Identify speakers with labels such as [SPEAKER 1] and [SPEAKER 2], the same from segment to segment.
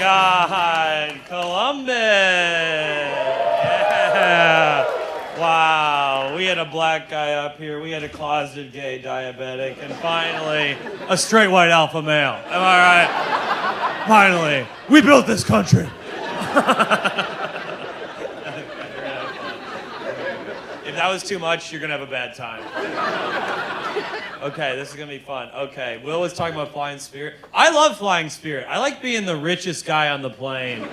[SPEAKER 1] God, Columbus! Yeah. Wow, we had a black guy up here, we had a closeted gay diabetic, and finally, a straight white alpha male. Am I right? Finally, we built this country. If that was too much, you're gonna have a bad time. Okay, this is gonna be fun. Okay, Will was talking about flying Spirit. I love flying Spirit. I like being the richest guy on the plane.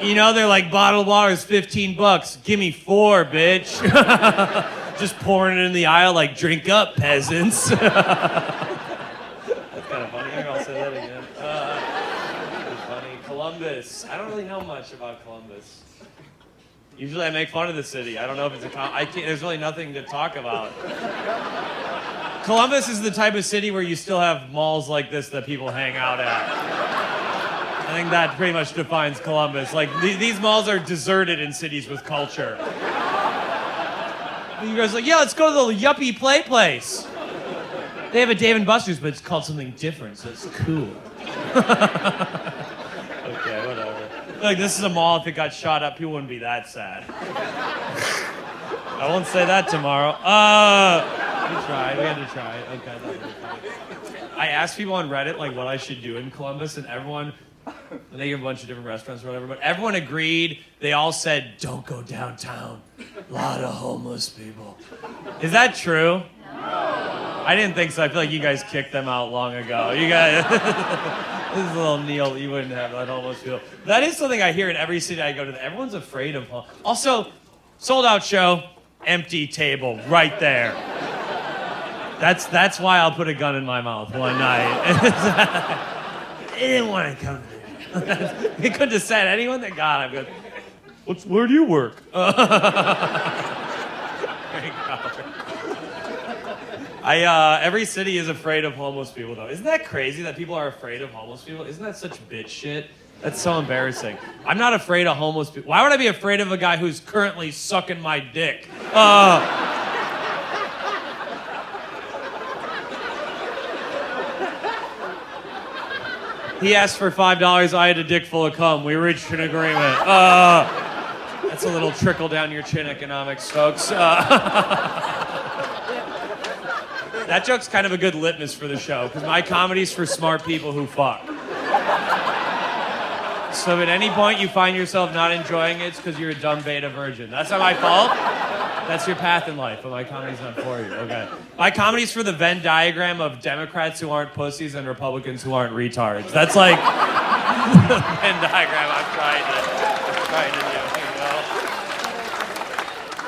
[SPEAKER 1] You know, they're like, bottled water is $15. Give me 4, bitch. Just pouring it in the aisle like, drink up, peasants. That's kind of funny. I'll say that again. That's funny. Columbus. I don't really know much about Columbus. Usually I make fun of the city. I don't know if it's there's really nothing to talk about. Columbus is the type of city where you still have malls like this that people hang out at. I think that pretty much defines Columbus. Like, these malls are deserted in cities with culture. You guys are like, yeah, let's go to the yuppie play place. They have a Dave & Buster's, but it's called something different, so it's cool. Okay, whatever. Like, this is a mall. If it got shot up, people wouldn't be that sad. I won't say that tomorrow. We tried. We had to try it. Okay, that was funny. I asked people on Reddit, like, what I should do in Columbus, and everyone, they gave a bunch of different restaurants or whatever, but everyone agreed. They all said, don't go downtown. A lot of homeless people. Is that true? No. I didn't think so. I feel like you guys kicked them out long ago. You guys... This is a little Neil, you wouldn't have that homeless people. That is something I hear in every city I go to. Everyone's afraid of homeless. Also, sold out show, empty table, right there. That's why I'll put a gun in my mouth one night. They didn't want to come there. They couldn't have said anyone that God, I'm good. Where do you work? Every city is afraid of homeless people, though. Isn't that crazy that people are afraid of homeless people? Isn't that such bitch shit? That's so embarrassing. I'm not afraid of homeless people. Why would I be afraid of a guy who's currently sucking my dick? He asked for $5. I had a dick full of cum. We reached an agreement. That's a little trickle down your chin economics, folks. That joke's kind of a good litmus for the show, because my comedy's for smart people who fuck. So if at any point you find yourself not enjoying it, it's because you're a dumb beta virgin. That's not my fault. That's your path in life, but my comedy's not for you. Okay. My comedy's for the Venn diagram of Democrats who aren't pussies and Republicans who aren't retards. That's like the Venn diagram I'm trying to do.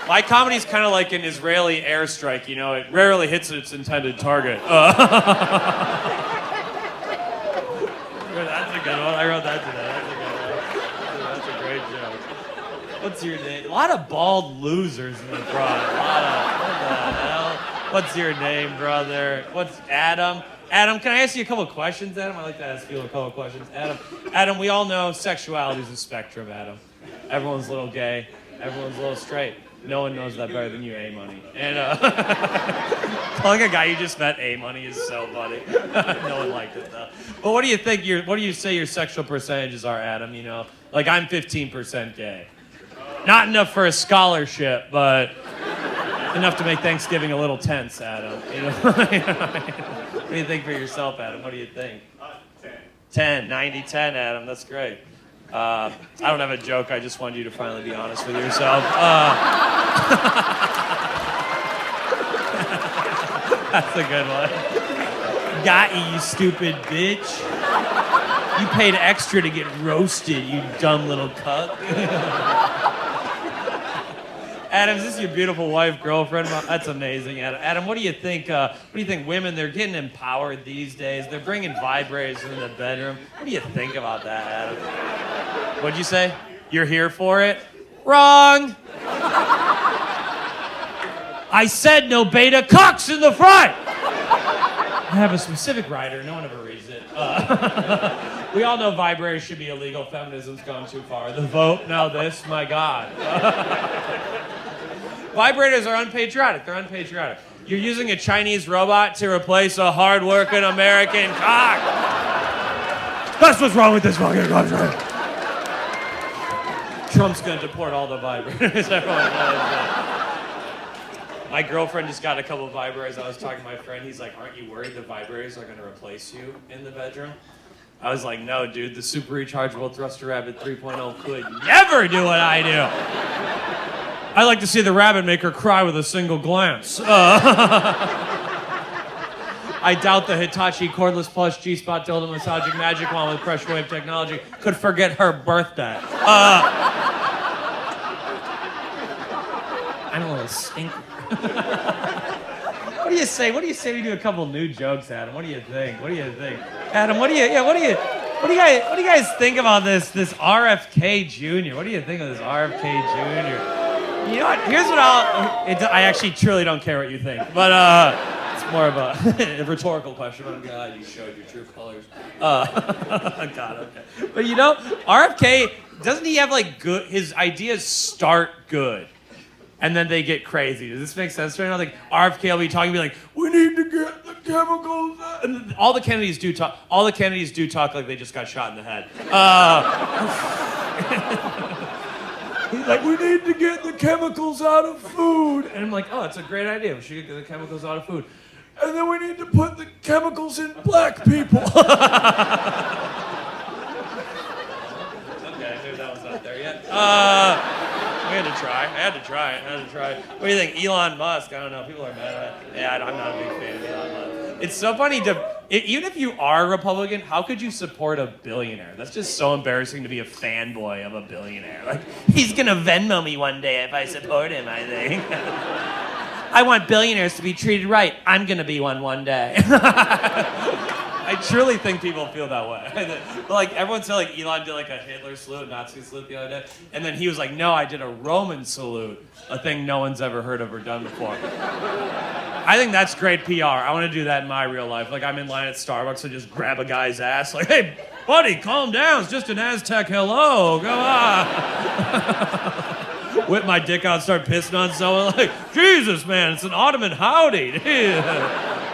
[SPEAKER 1] My comedy's kind of like an Israeli airstrike, you know, it rarely hits its intended target. That's a good one. I wrote that today. That's a good one. That's a great joke. What's your name? A lot of bald losers in the front. What the hell? What's your name, brother? What's Adam? Adam, can I ask you a couple of questions, Adam? I like to ask people a couple of questions. Adam, we all know sexuality is a spectrum, Adam. Everyone's a little gay. Everyone's a little straight. No one knows that better than you, A-Money. And calling a guy you just met A-Money is so funny. No one liked it, though. But what do you think what do you say your sexual percentages are, Adam? You know, like I'm 15% gay. Not enough for a scholarship, but enough to make Thanksgiving a little tense, Adam. You know? What do you think for yourself, Adam? What do you think? 10. 90-10, Adam. That's great. I don't have a joke. I just wanted you to finally be honest with yourself. That's a good one. Got you stupid bitch. You paid extra to get roasted, you dumb little cuck. Adam, is this your beautiful wife, girlfriend? That's amazing, Adam. Adam, what do you think? What do you think? Women, they're getting empowered these days. They're bringing vibrators in the bedroom. What do you think about that, Adam? What'd you say? You're here for it? Wrong. I said no beta cocks in the front. I have a specific rider. No one ever reads it. We all know vibrators should be illegal. Feminism's gone too far. The vote, now this, my God. Vibrators are unpatriotic. They're unpatriotic. You're using a Chinese robot to replace a hard-working American cock. That's what's wrong with this fucking country. Trump's gonna deport all the vibrators. My girlfriend just got a couple of vibrators. I was talking to my friend. He's like, aren't you worried the vibrators are gonna replace you in the bedroom? I was like, no, dude, the super rechargeable Thruster Rabbit 3.0 could never do what I do. I like to see the rabbit make her cry with a single glance. I doubt the Hitachi cordless plush G-spot dildo massaging magic wand with pressure wave technology could forget her birthday. I'm a little stinker. What do you say? What do you say we do a couple new jokes, Adam? What do you think? Adam, what do you guys think about this RFK Jr.? What do you think of this RFK Jr.? You know what? Here's what I actually truly don't care what you think, but it's more of a rhetorical question. Oh God, you showed your true colors. God, okay. But you know, RFK, doesn't he have like good? His ideas start good. And then they get crazy. Does this make sense right now? Like RFK will be talking, be like, "We need to get the chemicals." And all the Kennedys do talk. All the Kennedys do talk like they just got shot in the head. He's like, "We need to get the chemicals out of food." And I'm like, "Oh, it's a great idea. We should get the chemicals out of food." And then we need to put the chemicals in black people. Okay, maybe that one's not there yet. I had to try. What do you think? Elon Musk, I don't know. People are mad at it. Yeah, I'm not a big fan of Elon Musk. It's so funny even if you are a Republican, how could you support a billionaire? That's just so embarrassing to be a fanboy of a billionaire. Like, he's gonna Venmo me one day if I support him, I think. I want billionaires to be treated right. I'm gonna be one day. I truly think people feel that way. Like, everyone said like Elon did like a Hitler salute, Nazi salute the other day, and then he was like, no, I did a Roman salute, a thing no one's ever heard of or done before. I think that's great PR. I want to do that in my real life. Like, I'm in line at Starbucks and just grab a guy's ass, like, hey, buddy, calm down. It's just an Aztec hello. Go on. Whip my dick out and start pissing on someone. Like, Jesus, man, it's an Ottoman howdy.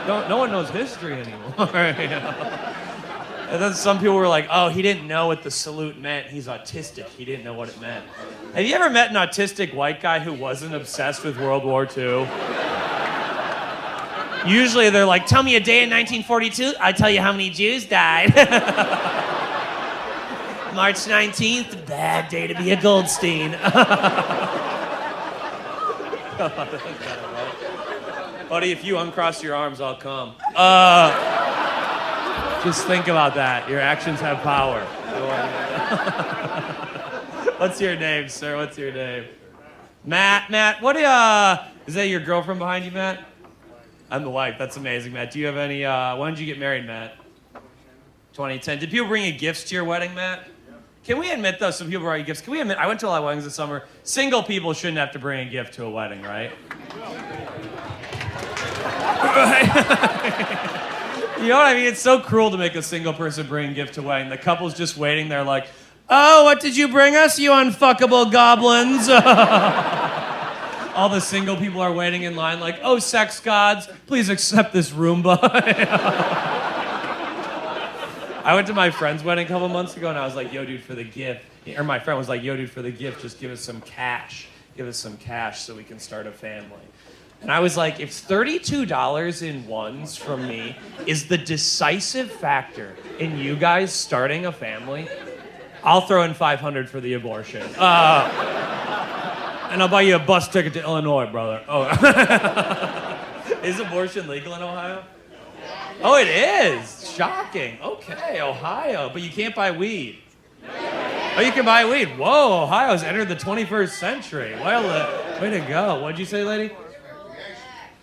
[SPEAKER 1] No one knows history anymore. You know? And then some people were like, oh, he didn't know what the salute meant. He's autistic. He didn't know what it meant. Have you ever met an autistic white guy who wasn't obsessed with World War II? Usually they're like, tell me a day in 1942, I'll tell you how many Jews died. March 19th, bad day to be a Goldstein. Buddy, if you uncross your arms, I'll come. Just think about that. Your actions have power. What's your name, sir? What's your name? Matt, what is that your girlfriend behind you, Matt? I'm the wife. That's amazing, Matt. Do you have any, when did you get married, Matt? 2010. Did people bring you gifts to your wedding, Matt? Can we admit, though, some people brought you gifts? Can we admit, I went to a lot of weddings this summer. Single people shouldn't have to bring a gift to a wedding, right? You know what I mean? It's so cruel to make a single person bring a gift to a wedding. The couple's just waiting there like, oh, what did you bring us, you unfuckable goblins? All the single people are waiting in line like, oh, sex gods, please accept this Roomba. I went to my friend's wedding a couple months ago and I was like, yo, dude, for the gift. Or my friend was like, yo, dude, for the gift, just give us some cash. Give us some cash so we can start a family. And I was like, if $32 in ones from me is the decisive factor in you guys starting a family, I'll throw in $500 for the abortion. And I'll buy you a bus ticket to Illinois, brother. Oh. Is abortion legal in Ohio? Oh, it is. Shocking. Okay, Ohio. But you can't buy weed. Oh, you can buy weed. Whoa, Ohio's entered the 21st century. Well, way to go. What'd you say, lady?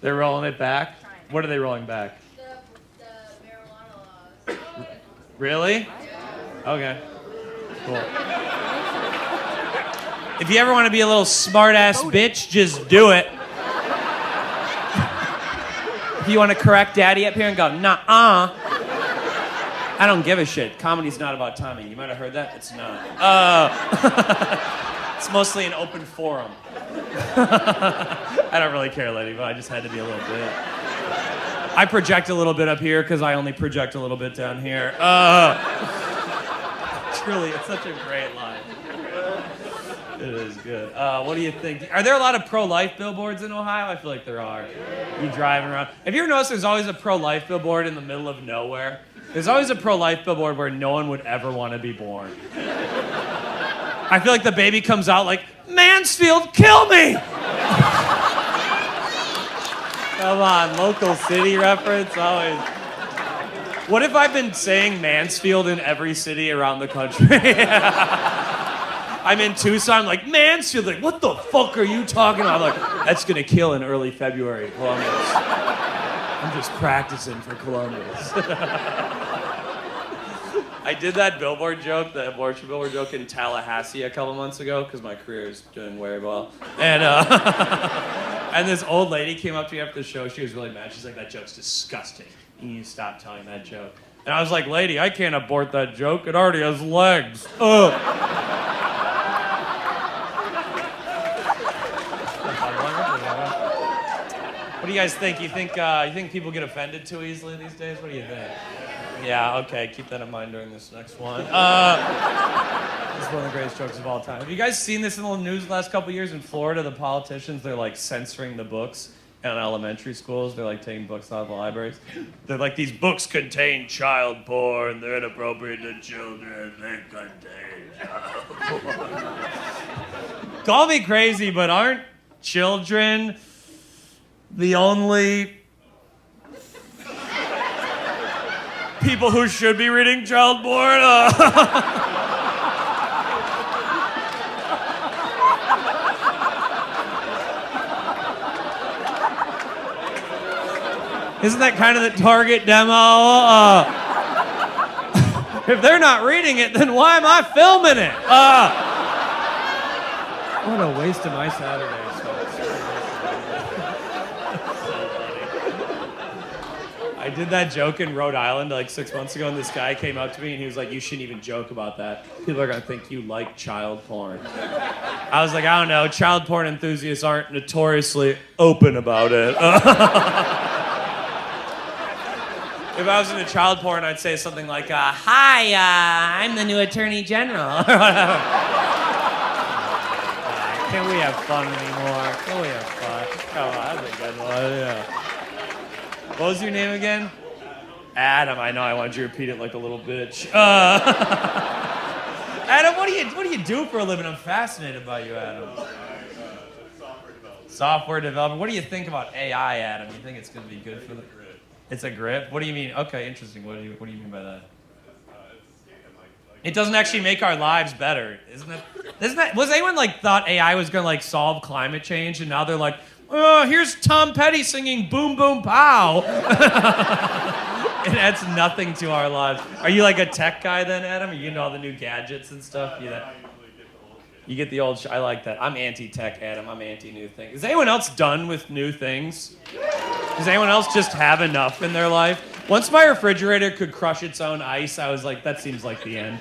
[SPEAKER 1] They're rolling it back? What are they rolling back?
[SPEAKER 2] The marijuana laws.
[SPEAKER 1] Really? Okay. Cool. If you ever want to be a little smart-ass bitch, just do it. If you want to correct daddy up here and go, nah-uh. I don't give a shit. Comedy's not about Tommy. You might have heard that. It's not. It's mostly an open forum. I don't really care, lady, but I just had to be a little bit. I project a little bit up here because I only project a little bit down here. it's such a great line. It is good. What do you think? Are there a lot of pro-life billboards in Ohio? I feel like there are. You driving around. Have you ever noticed there's always a pro-life billboard in the middle of nowhere? There's always a pro-life billboard where no one would ever want to be born. I feel like the baby comes out like, Mansfield, kill me! Come on, local city reference, always. What if I've been saying Mansfield in every city around the country? I'm in Tucson, I'm like, Mansfield, like, what the fuck are you talking about? I'm like, that's gonna kill in early February, Columbus. I'm just practicing for Columbus. I did that billboard joke, the abortion billboard joke in Tallahassee a couple months ago, because my career is doing very well. And and this old lady came up to me after the show, she was really mad. She's like, that joke's disgusting. You need to stop telling that joke. And I was like, lady, I can't abort that joke. It already has legs. Ugh. What do you guys think? You think people get offended too easily these days? What do you think? Yeah, okay, keep that in mind during this next one. This is one of the greatest jokes of all time. Have you guys seen this in the news the last couple of years? In Florida, the politicians, they're like censoring the books in elementary schools. They're like taking books out of the libraries. They're like, these books contain child porn. They're inappropriate to children. They contain child porn. Call me crazy, but aren't children the only people who should be reading child porn? Isn't that kind of the target demo? If they're not reading it, then why am I filming it? What a waste of my Saturday. I did that joke in Rhode Island like 6 months ago, and this guy came up to me and he was like, you shouldn't even joke about that. People are gonna think you like child porn. I was like, I don't know, child porn enthusiasts aren't notoriously open about it. If I was into child porn, I'd say something like, hi, I'm the new Attorney General. Can we have fun anymore? Can we have fun? Come on, that's a good one, yeah. What was your name again? Adam. I know. I wanted you to repeat it like a little bitch. Adam, what do you do for a living? I'm fascinated by you, Adam. Software developer. What do you think about AI, Adam? You think it's going to be good for the? It's a grip. What do you mean? Okay, interesting. What do you mean by that? It doesn't actually make our lives better, isn't it? Was anyone like thought AI was going to like solve climate change, and now they're like, oh, here's Tom Petty singing Boom Boom Pow. It adds nothing to our lives. Are you like a tech guy then, Adam? Are you into all the new gadgets and stuff? You get the old I like that. I'm anti-tech, Adam. I'm anti-new things. Is anyone else done with new things? Does anyone else just have enough in their life? Once my refrigerator could crush its own ice, I was like, that seems like the end.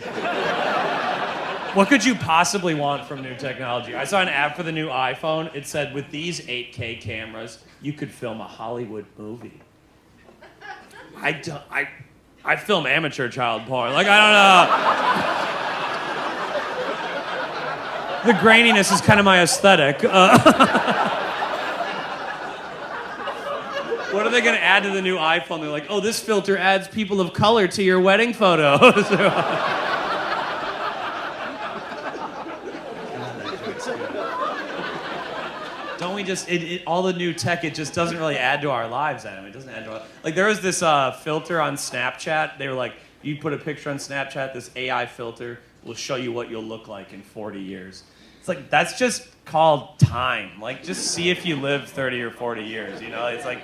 [SPEAKER 1] What could you possibly want from new technology? I saw an ad for the new iPhone. It said, with these 8K cameras, you could film a Hollywood movie. I film amateur child porn. Like, I don't know. The graininess is kind of my aesthetic. What are they going to add to the new iPhone? They're like, oh, this filter adds people of color to your wedding photos. Don't we just, all the new tech, it just doesn't really add to our lives, Adam. It doesn't add to our, like there was this filter on Snapchat. They were like, you put a picture on Snapchat, this AI filter will show you what you'll look like in 40 years. It's like, that's just called time. Like, just see if you live 30 or 40 years, you know? It's like,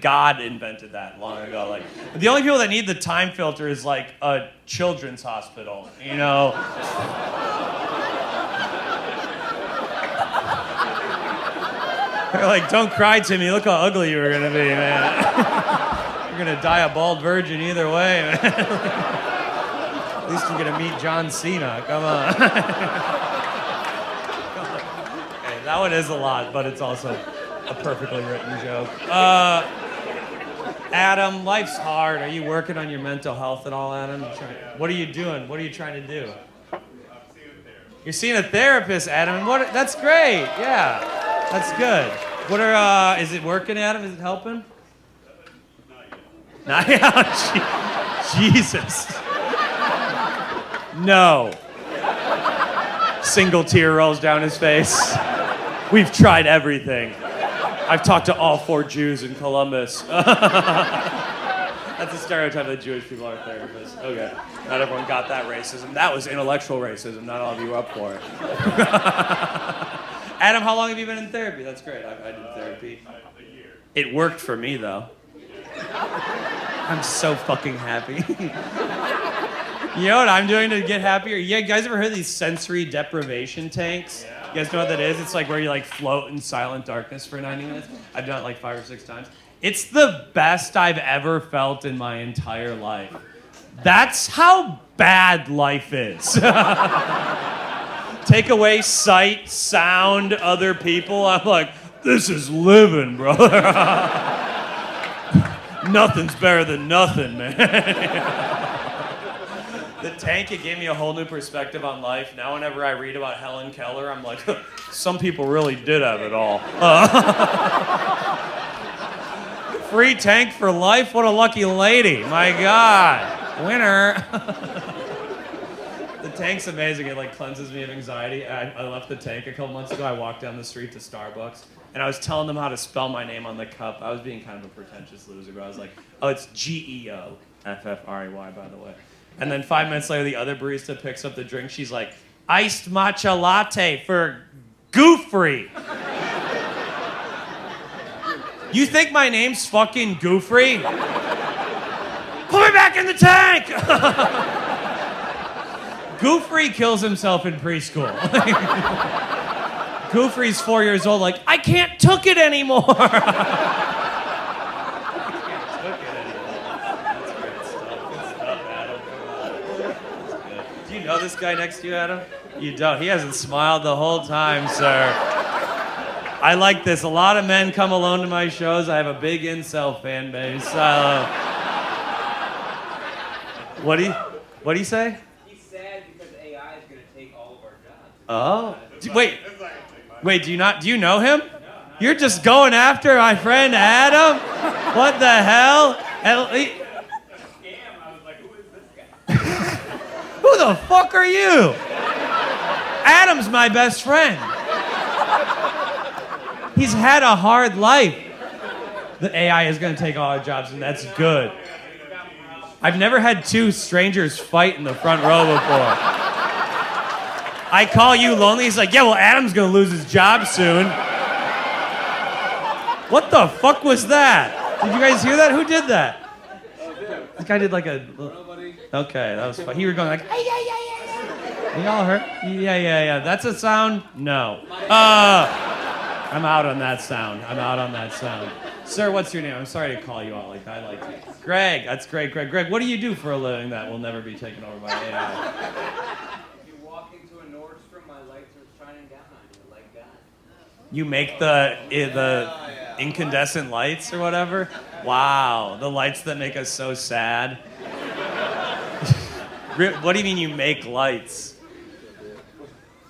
[SPEAKER 1] God invented that long ago. Like, the only people that need the time filter is like a children's hospital, you know? They're like, don't cry, Timmy. Look how ugly you were gonna be, man. You're gonna die a bald virgin either way, man. At least you're gonna meet John Cena. Come on. Okay, that one is a lot, but it's also a perfectly written joke. Adam, life's hard. Are you working on your mental health at all, Adam? What are you doing? What are you trying to do? You're seeing a therapist, Adam. That's great. Yeah, that's good. Is it working, Adam? Is it helping? Not yet. Jesus. No. Single tear rolls down his face. We've tried everything. I've talked to all 4 Jews in Columbus. That's a stereotype that Jewish people are therapists. Okay. Not everyone got that racism. That was intellectual racism. Not all of you were up for it. Adam, how long have you been in therapy? That's great. I did therapy. A year. It worked for me, though. I'm so fucking happy. You know what I'm doing to get happier? You guys ever heard of these sensory deprivation tanks? You guys know what that is? It's like where you like float in silent darkness for 90 minutes. I've done it like 5 or 6 times. It's the best I've ever felt in my entire life. That's how bad life is. Take away sight, sound, other people. I'm like, this is living, brother. Nothing's better than nothing, man. The tank, it gave me a whole new perspective on life. Now whenever I read about Helen Keller, I'm like, some people really did have it all. Free tank for life? What a lucky lady. My God. Winner. The tank's amazing. It like cleanses me of anxiety. I left the tank a couple months ago. I walked down the street to Starbucks, and I was telling them how to spell my name on the cup. I was being kind of a pretentious loser, but I was like, oh, it's Geoffrey, by the way. And then 5 minutes later, the other barista picks up the drink. She's like, iced matcha latte for Goofrey. You think my name's fucking Goofrey? Put me back in the tank! Goofrey kills himself in preschool. Goofrey's 4 years old, like, I can't took it anymore. Do you know this guy next to you, Adam? You don't. He hasn't smiled the whole time, sir. I like this. A lot of men come alone to my shows. I have a big incel fan base. What do you say?
[SPEAKER 3] He's sad because AI is going to take all of our jobs.
[SPEAKER 1] Oh. Wait, do you know him? No, you're just going after my friend Adam? What the hell?
[SPEAKER 3] I was like, who is this guy?
[SPEAKER 1] Who the fuck are you? Adam's my best friend. He's had a hard life. The AI is going to take all our jobs, and that's good. I've never had 2 strangers fight in the front row before. I call you lonely. He's like, yeah, well, Adam's going to lose his job soon. What the fuck was that? Did you guys hear that? Who did that? This guy did like a... Okay, that was fun. You were going like, yeah. You all heard? Yeah. That's a sound? No. I'm out on that sound. Sir, what's your name? I'm sorry to call you out like that. I like you. Greg. That's great, Greg. Greg, what do you do for a living that will never be taken over by AI?
[SPEAKER 3] You walk into a Nordstrom, my lights are shining down on you like that.
[SPEAKER 1] You make the incandescent lights or whatever? Wow, the lights that make us so sad. What do you mean you make lights?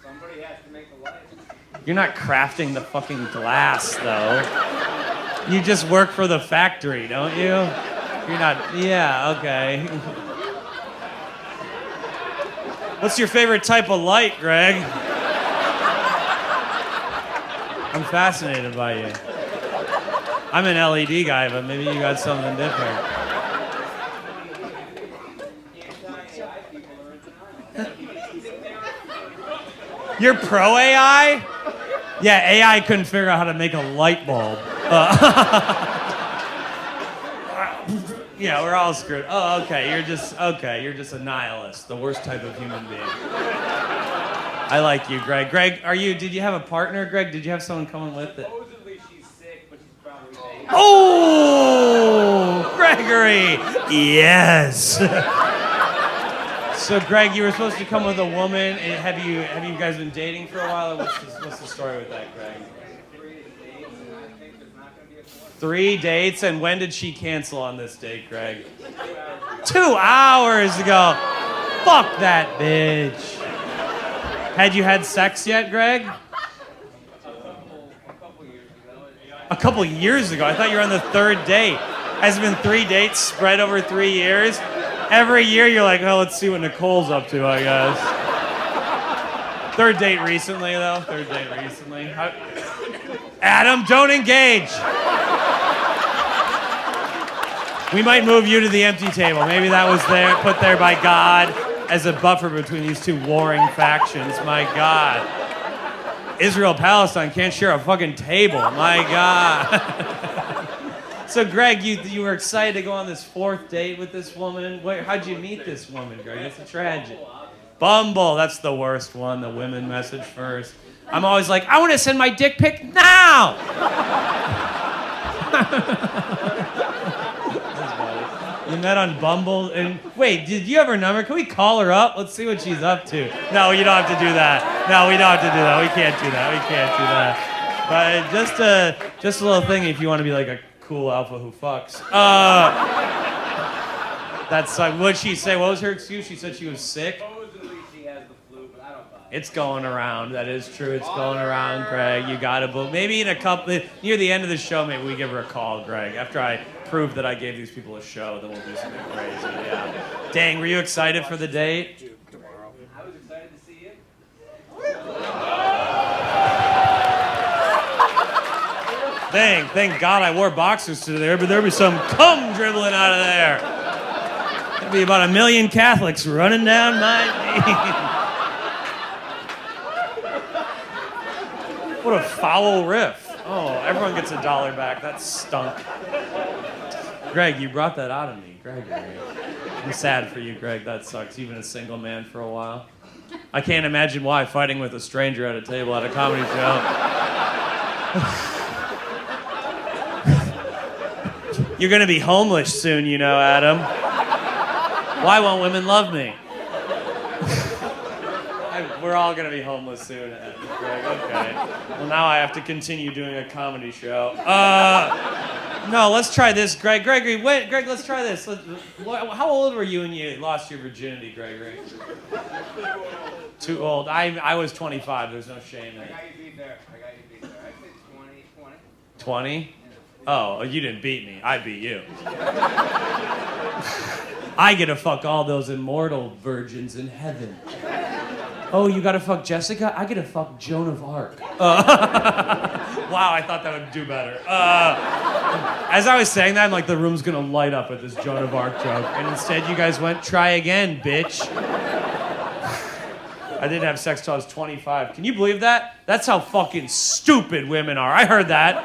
[SPEAKER 3] Somebody has to make the lights.
[SPEAKER 1] You're not crafting the fucking glass, though. You just work for the factory, don't you? You're not... Yeah, okay. What's your favorite type of light, Greg? I'm fascinated by you. I'm an LED guy, but maybe you got something different. You're pro AI? Yeah, AI couldn't figure out how to make a light bulb. Yeah, we're all screwed. Oh, okay, you're just a nihilist, the worst type of human being. I like you, Greg. Greg, did you have a partner, Greg? Did you have someone coming with it?
[SPEAKER 3] Supposedly she's sick, but she's probably safe.
[SPEAKER 1] Oh, Gregory, yes. So, Greg, you were supposed to come with a woman. And have you guys been dating for a while? Or what's the story with that, Greg? 3 dates, and when did she cancel on this date, Greg? 2 hours ago. Fuck that bitch. Had you had sex yet, Greg? A couple years ago. I thought you were on the 3rd date. Has it been 3 dates spread over 3 years? Every year you're like, oh, let's see what Nicole's up to, I guess. 3rd date recently, though. 3rd date recently. Adam, don't engage. We might move you to the empty table. Maybe that was there, put there by God as a buffer between these two warring factions. My God. Israel, Palestine can't share a fucking table. My God. So, Greg, you were excited to go on this 4th date with this woman. How'd you meet this woman, Greg? It's a tragedy. Bumble, that's the worst one. The women message first. I'm always like, I want to send my dick pic now. You met on Bumble, and wait, did you have her number? Can we call her up? Let's see what she's up to. No, you don't have to do that. No, we don't have to do that. We can't do that. We can't do that. But just a little thing if you want to be like a cool alpha who fucks. That's like, what'd she say? What was her excuse? She said she was sick.
[SPEAKER 3] Supposedly she has the flu, but I don't buy it.
[SPEAKER 1] It's going around. That is true. It's going around, Greg. You got it. But maybe in a couple, near the end of the show, maybe we give her a call, Greg. After I prove that I gave these people a show, then we'll do something crazy. Yeah. Dang, were you excited for the date?
[SPEAKER 3] I was excited to see you.
[SPEAKER 1] Dang, thank God I wore boxers today, but there'd be some cum dribbling out of there. There'd be about 1 million Catholics running down my knee. What a foul riff. Oh, everyone gets $1 back. That stunk. Greg, you brought that out of me. Greg. I'm sad for you, Greg. That sucks. You've been a single man for a while. I can't imagine why fighting with a stranger at a table at a comedy show. You're going to be homeless soon, you know, Adam. Why won't women love me? We're all going to be homeless soon, Greg. Okay. Well, now I have to continue doing a comedy show. No, let's try this, Greg. Gregory, wait, Greg, let's try this. How old were you when you lost your virginity, Gregory? Too old. I was 25. There's no shame in it.
[SPEAKER 3] I got you beat there. I said 20.
[SPEAKER 1] 20? Oh, you didn't beat me. I beat you. I get to fuck all those immortal virgins in heaven. Oh, you gotta fuck Jessica? I get to fuck Joan of Arc. Wow, I thought that would do better. As I was saying that, I'm like, the room's gonna light up at this Joan of Arc joke. And instead you guys went, try again, bitch. I didn't have sex till I was 25. Can you believe that? That's how fucking stupid women are. I heard that.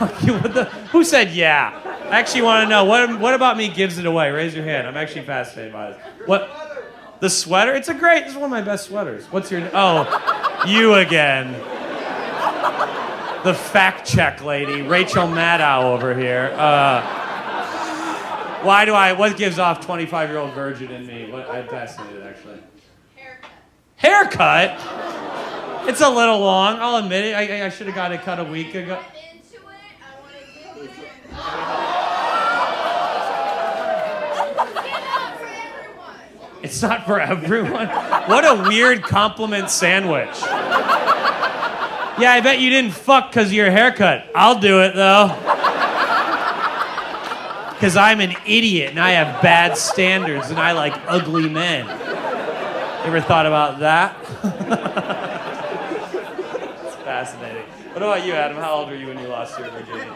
[SPEAKER 1] Fuck you, who said yeah? I actually want to know, what about me gives it away? Raise your hand. I'm actually fascinated by this. What? The sweater? This is one of my best sweaters. What's your, oh, you again. The fact check lady, Rachel Maddow over here. What gives off 25-year-old virgin in me? I'm fascinated, actually. Haircut? It's a little long, I'll admit it. I should have got it cut a week ago.
[SPEAKER 2] I'm into it. I want to give you it.
[SPEAKER 1] It's not for everyone. What a weird compliment sandwich. Yeah, I bet you didn't fuck because of your haircut. I'll do it, though. Because I'm an idiot and I have bad standards and I like ugly men. You ever thought about that? It's fascinating. What about you, Adam? How old were you when you lost your virginity?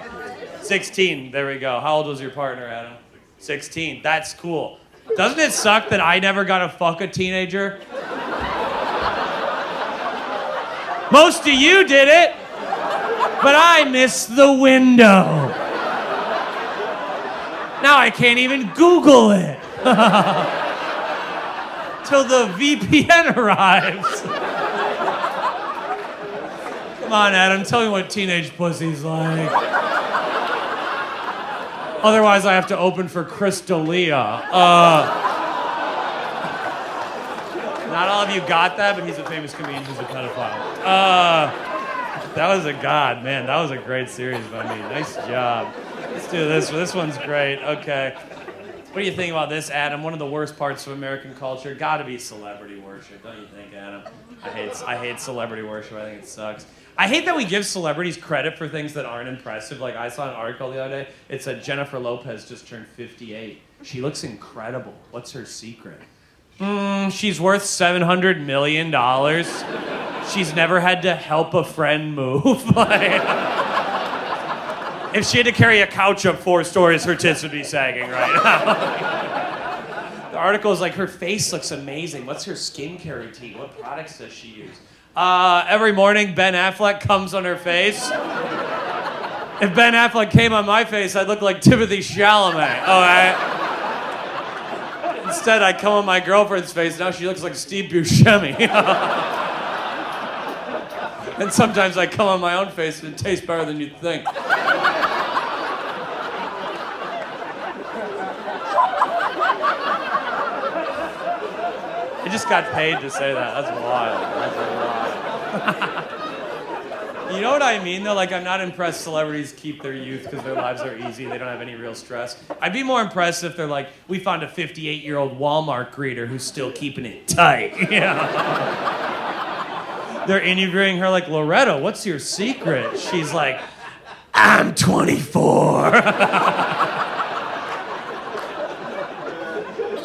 [SPEAKER 1] 16. There we go. How old was your partner, Adam? 16. That's cool. Doesn't it suck that I never got to fuck a teenager? Most of you did it, but I missed the window. Now I can't even Google it. Till the VPN arrives. Come on, Adam, tell me what teenage pussy's like. Otherwise, I have to open for Chris D'Elia. Not all of you got that, but he's a famous comedian who's a pedophile. That was a god, man. That was a great series by me. Nice job. Let's do this. This one's great. Okay. What do you think about this, Adam? One of the worst parts of American culture, gotta be celebrity worship, don't you think, Adam? I hate celebrity worship. I think it sucks. I hate that we give celebrities credit for things that aren't impressive. Like, I saw an article the other day. It said Jennifer Lopez just turned 58. She looks incredible. What's her secret? She's worth $700 million. She's never had to help a friend move. If she had to carry a couch up 4 stories, her tits would be sagging right now. The article is like, her face looks amazing. What's her skincare routine? What products does she use? Every morning, Ben Affleck comes on her face. If Ben Affleck came on my face, I'd look like Timothée Chalamet. All right? Instead, I come on my girlfriend's face. Now she looks like Steve Buscemi. And sometimes I come on my own face and it tastes better than you'd think. I just got paid to say that. That's wild. You know what I mean, though? Like, I'm not impressed celebrities keep their youth because their lives are easy. They don't have any real stress. I'd be more impressed if they're like, we found a 58-year-old Walmart greeter who's still keeping it tight. You know? They're interviewing her like, Loretta, what's your secret? She's like, I'm 24.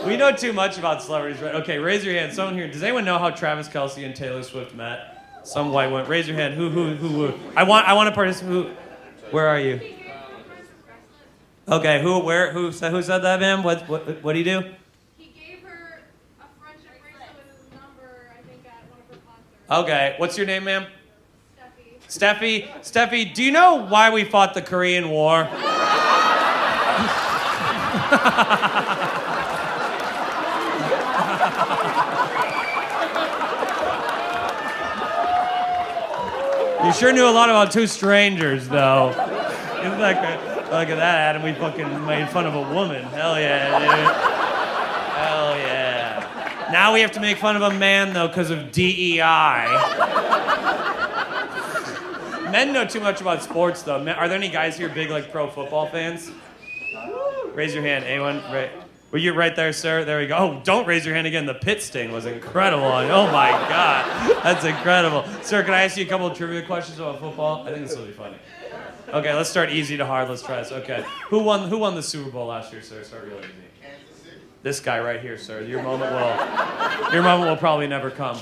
[SPEAKER 1] We know too much about celebrities, right? Okay, raise your hand. Someone here. Does anyone know how Travis Kelce and Taylor Swift met? Some white one. Raise your hand. Who? I want to participate. Where are you? Okay. Who said that, ma'am? What do you do?
[SPEAKER 2] He gave her a friendship bracelet with his number, I think, at one of her concerts.
[SPEAKER 1] Okay. What's your name, ma'am? Steffi, do you know why we fought the Korean War? You sure knew a lot about two strangers, though. Isn't that great? Look at that, Adam. We fucking made fun of a woman. Hell yeah, dude. Hell yeah. Now we have to make fun of a man, though, because of DEI. Men know too much about sports, though. Are there any guys here big, like, pro football fans? Raise your hand. Anyone? Right. Were you right there, sir? There we go. Oh, don't raise your hand again. The pit sting was incredible. Oh, my God. That's incredible. Sir, can I ask you a couple of trivia questions about football? I think this will be funny. Okay, let's start easy to hard. Let's try this. Okay. Who won the Super Bowl last year, sir? Start real easy. This guy right here, sir. Your moment will probably never come.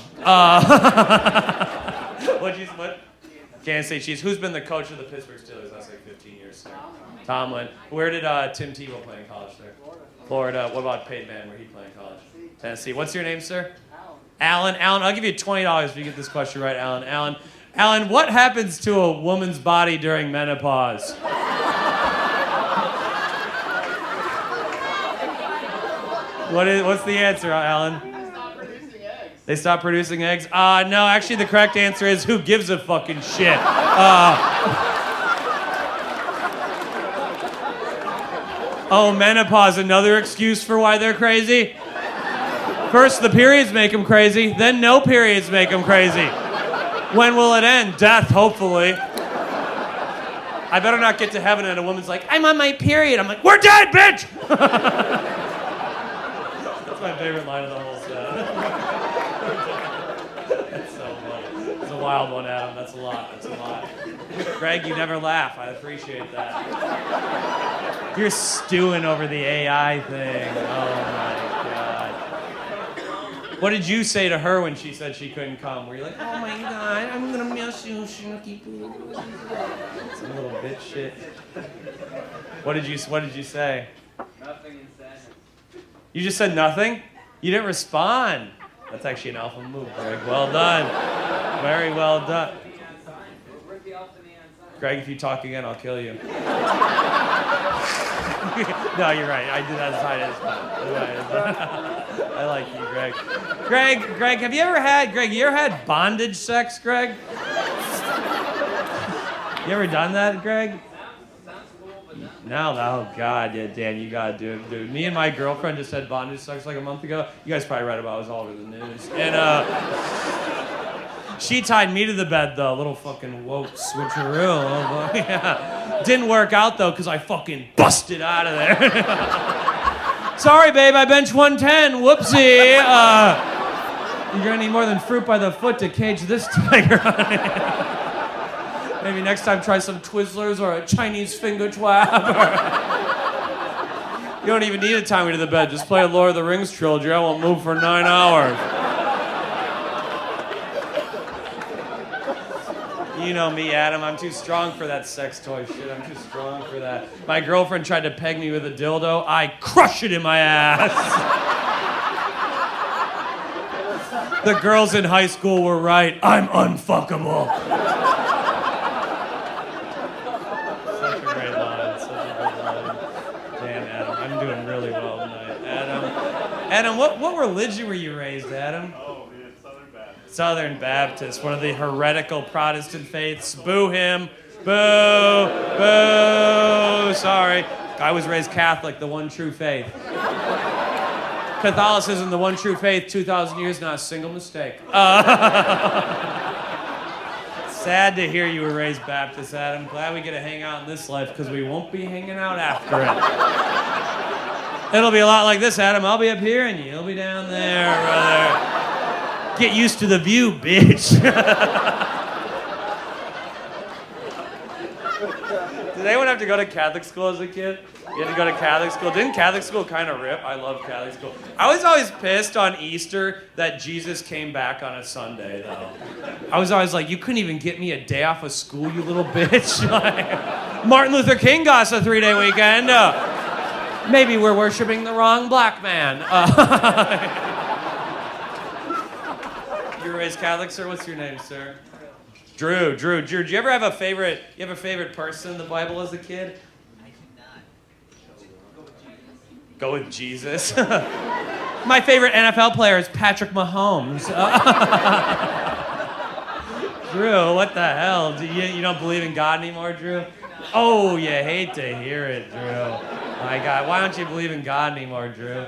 [SPEAKER 1] What? Kansas City Chiefs. Who's been the coach of the Pittsburgh Steelers last like 15 years, sir? Tomlin. Where did Tim Tebow play in college, sir? Florida. What about Peyton Manning? Where did he play in college? Tennessee. What's your name, sir? Alan, I'll give you $20 if you get this question right, Alan, what happens to a woman's body during menopause? What's the answer, Alan? They stop producing eggs? No, actually the correct answer is who gives a fucking shit? Oh, menopause, another excuse for why they're crazy? First, the periods make them crazy, then no periods make them crazy. When will it end? Death, hopefully. I better not get to heaven and a woman's like, I'm on my period. I'm like, we're dead, bitch! That's my favorite line of the whole set. That's so funny. It's a wild one, Adam. That's a lot. Greg, you never laugh. I appreciate that. You're stewing over the AI thing. Oh, my God. What did you say to her when she said she couldn't come? Were you like, oh, my God, I'm going to miss you, Snooky Poo. Some little bitch shit. What did you say?
[SPEAKER 3] Nothing in sadness.
[SPEAKER 1] You just said nothing? You didn't respond. That's actually an alpha move, Greg. Well done. Very well done. Greg, if you talk again, I'll kill you. No, you're right. I did that as I like you, Greg. Greg, have you ever had bondage sex, Greg? You ever done that, Greg? No, oh God, yeah, Dan, you gotta do it, dude. Me and my girlfriend just had bondage sex like a month ago. You guys probably read about it. It was all over the news. And She tied me to the bed, though. Little fucking woke switcheroo. Yeah. Didn't work out, though, because I fucking busted out of there. Sorry, babe, I bench 110. Whoopsie. You're gonna need more than fruit by the foot to cage this tiger, honey. Maybe next time try some Twizzlers or a Chinese finger twab. You don't even need to tie me to the bed. Just play a Lord of the Rings trilogy. I won't move for 9 hours. You know me, Adam. I'm too strong for that sex toy shit. I'm too strong for that. My girlfriend tried to peg me with a dildo. I crush it in my ass. The girls in high school were right. I'm unfuckable. Such a great line. Such a good line. Damn, Adam. I'm doing really well tonight. Adam, what religion were you raised, Adam? Southern Baptist, one of the heretical Protestant faiths. Boo him. Boo. Boo. Sorry. I was raised Catholic, the one true faith. Catholicism, the one true faith, 2,000 years, not a single mistake. Sad to hear you were raised Baptist, Adam. Glad we get to hang out in this life because we won't be hanging out after it. It'll be a lot like this, Adam. I'll be up here and you'll be down there, brother. Get used to the view, bitch. Did anyone have to go to Catholic school as a kid? You had to go to Catholic school? Didn't Catholic school kind of rip? I love Catholic school. I was always pissed on Easter that Jesus came back on a Sunday, though. I was always like, you couldn't even get me a day off of school, you little bitch. Like, Martin Luther King got us a 3-day weekend. Maybe we're worshiping the wrong black man. You were raised Catholic, sir? What's your name, sir? Drew. Drew, do you ever have a favorite? You have a favorite person in the Bible as a kid?
[SPEAKER 4] I do not.
[SPEAKER 1] Go with Jesus. My favorite NFL player is Patrick Mahomes. Drew, what the hell? You don't believe in God anymore, Drew? Oh, you hate to hear it, Drew. My God, why don't you believe in God anymore, Drew?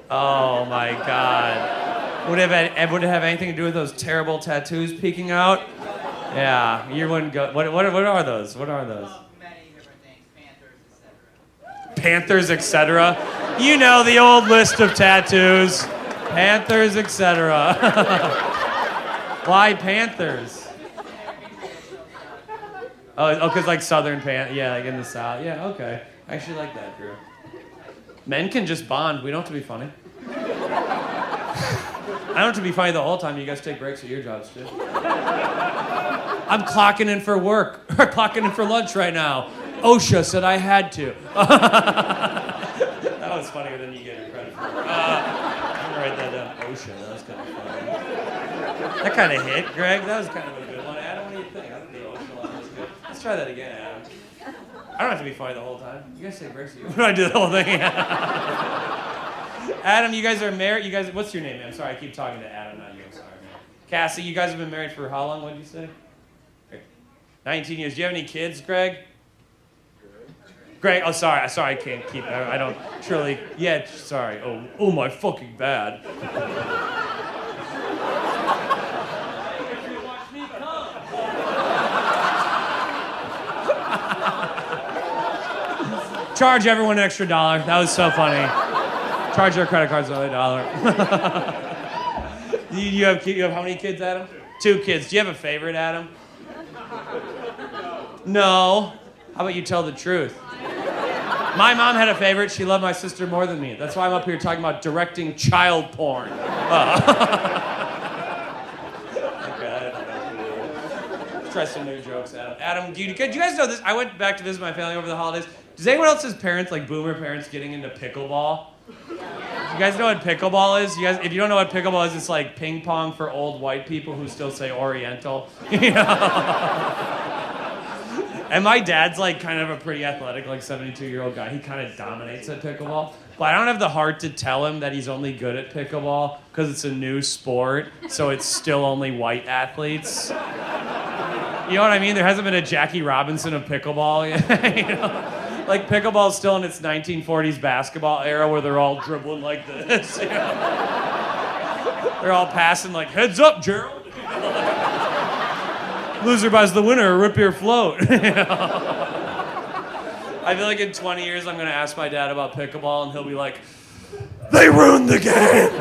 [SPEAKER 1] Oh my God. Would it have anything to do with those terrible tattoos peeking out? Yeah, you wouldn't go. What are those? What are those?
[SPEAKER 4] Many different things, Panthers,
[SPEAKER 1] Panthers,
[SPEAKER 4] etc.
[SPEAKER 1] etc. You know the old list of tattoos. Panthers, etc. Why Panthers? Oh, because like Southern yeah, like in the South. Yeah, okay. I actually like that, Drew. Men can just bond. We don't have to be funny. I don't have to be funny the whole time. You guys take breaks at your jobs, too. I'm clocking in for work, or clocking in for lunch right now. OSHA said I had to. That was funnier than you get your credit for. I'm going to write that down. OSHA, that was kind of funny. That kind of hit, Greg. That was kind of a good one. Adam, what do you think? I think the OSHA line was good. Let's try that again, Adam. I don't have to be funny the whole time. You guys take breaks at your What do I do the whole thing? Adam, you guys are married. You guys, what's your name, man? I'm sorry, I keep talking to Adam, not you. I'm sorry, man. Cassie, you guys have been married for how long? What did you say? 19 years. Do you have any kids, Greg? Greg, oh, sorry, I can't keep. I don't truly. Yeah, sorry. Oh, my fucking bad. Charge everyone an extra $1. That was so funny. Charge their credit cards another $1. You have how many kids, Adam? 2 kids. Do you have a favorite, Adam? No. How about you tell the truth? My mom had a favorite. She loved my sister more than me. That's why I'm up here talking about directing child porn. Let's try some new jokes, Adam. Adam, do you guys know this? I went back to visit my family over the holidays. Does anyone else's parents, like boomer parents, getting into pickleball? You guys know what pickleball is? If you don't know what pickleball is, it's like ping pong for old white people who still say Oriental. You know? And my dad's like kind of a pretty athletic, like 72-year-old guy. He kind of dominates at pickleball. But I don't have the heart to tell him that he's only good at pickleball because it's a new sport, so it's still only white athletes. You know what I mean? There hasn't been a Jackie Robinson of pickleball yet. You know? Like pickleball's still in its 1940s basketball era where they're all dribbling like this. You know? They're all passing like, heads up, Gerald. Loser buys the winner, rip your float. I feel like in 20 years I'm gonna ask my dad about pickleball and he'll be like, they ruined the game!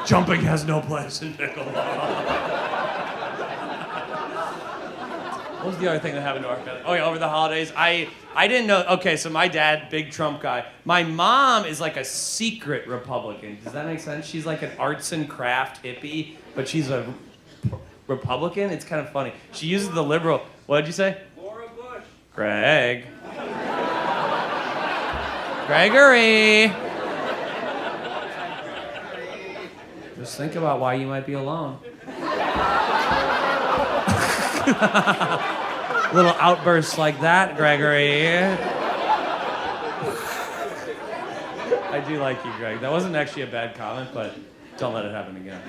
[SPEAKER 1] Jumping has no place in pickleball. What was the other thing that happened to our family? Oh yeah, over the holidays, I didn't know, okay, so my dad, big Trump guy. My mom is like a secret Republican. Does that make sense? She's like an arts and craft hippie, but she's a Republican. It's kind of funny. She uses the liberal, what did you say?
[SPEAKER 3] Laura Bush.
[SPEAKER 1] Greg. Gregory. Just think about why you might be alone. Little outbursts like that, Gregory. I do like you, Greg. That wasn't actually a bad comment, but don't let it happen again.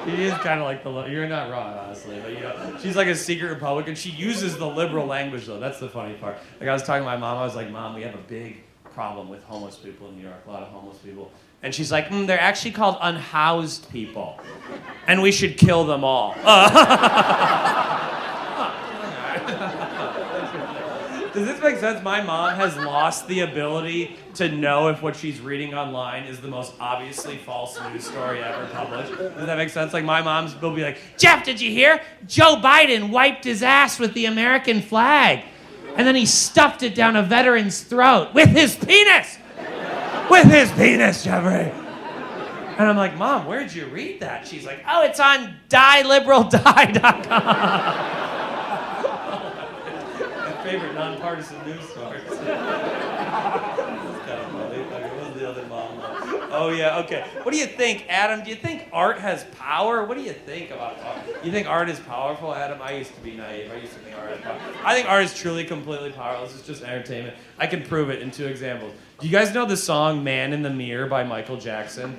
[SPEAKER 1] He is kind of like you're not wrong, honestly, but you know, she's like a secret Republican. She uses the liberal language, though. That's the funny part. Like I was talking to my mom, I was like, Mom, we have a big problem with homeless people in New York, a lot of homeless people. And she's like, they're actually called unhoused people, and we should kill them all. Does this make sense? My mom has lost the ability to know if what she's reading online is the most obviously false news story ever published. Does that make sense? Like my mom will be like, Jeff, did you hear? Joe Biden wiped his ass with the American flag. And then he stuffed it down a veteran's throat with his penis. With his penis, Jeffrey. And I'm like, Mom, where'd you read that? She's like, oh, it's on dieliberaldie.com. My favorite nonpartisan news source. That's kind of funny. Okay, what was the other mom? Oh, yeah, okay. What do you think, Adam? Do you think art has power? What do you think about art? You think art is powerful, Adam? I used to be naive. I used to think art is powerful. I think art is truly completely powerless. It's just entertainment. I can prove it in 2 examples. Do you guys know the song Man in the Mirror by Michael Jackson?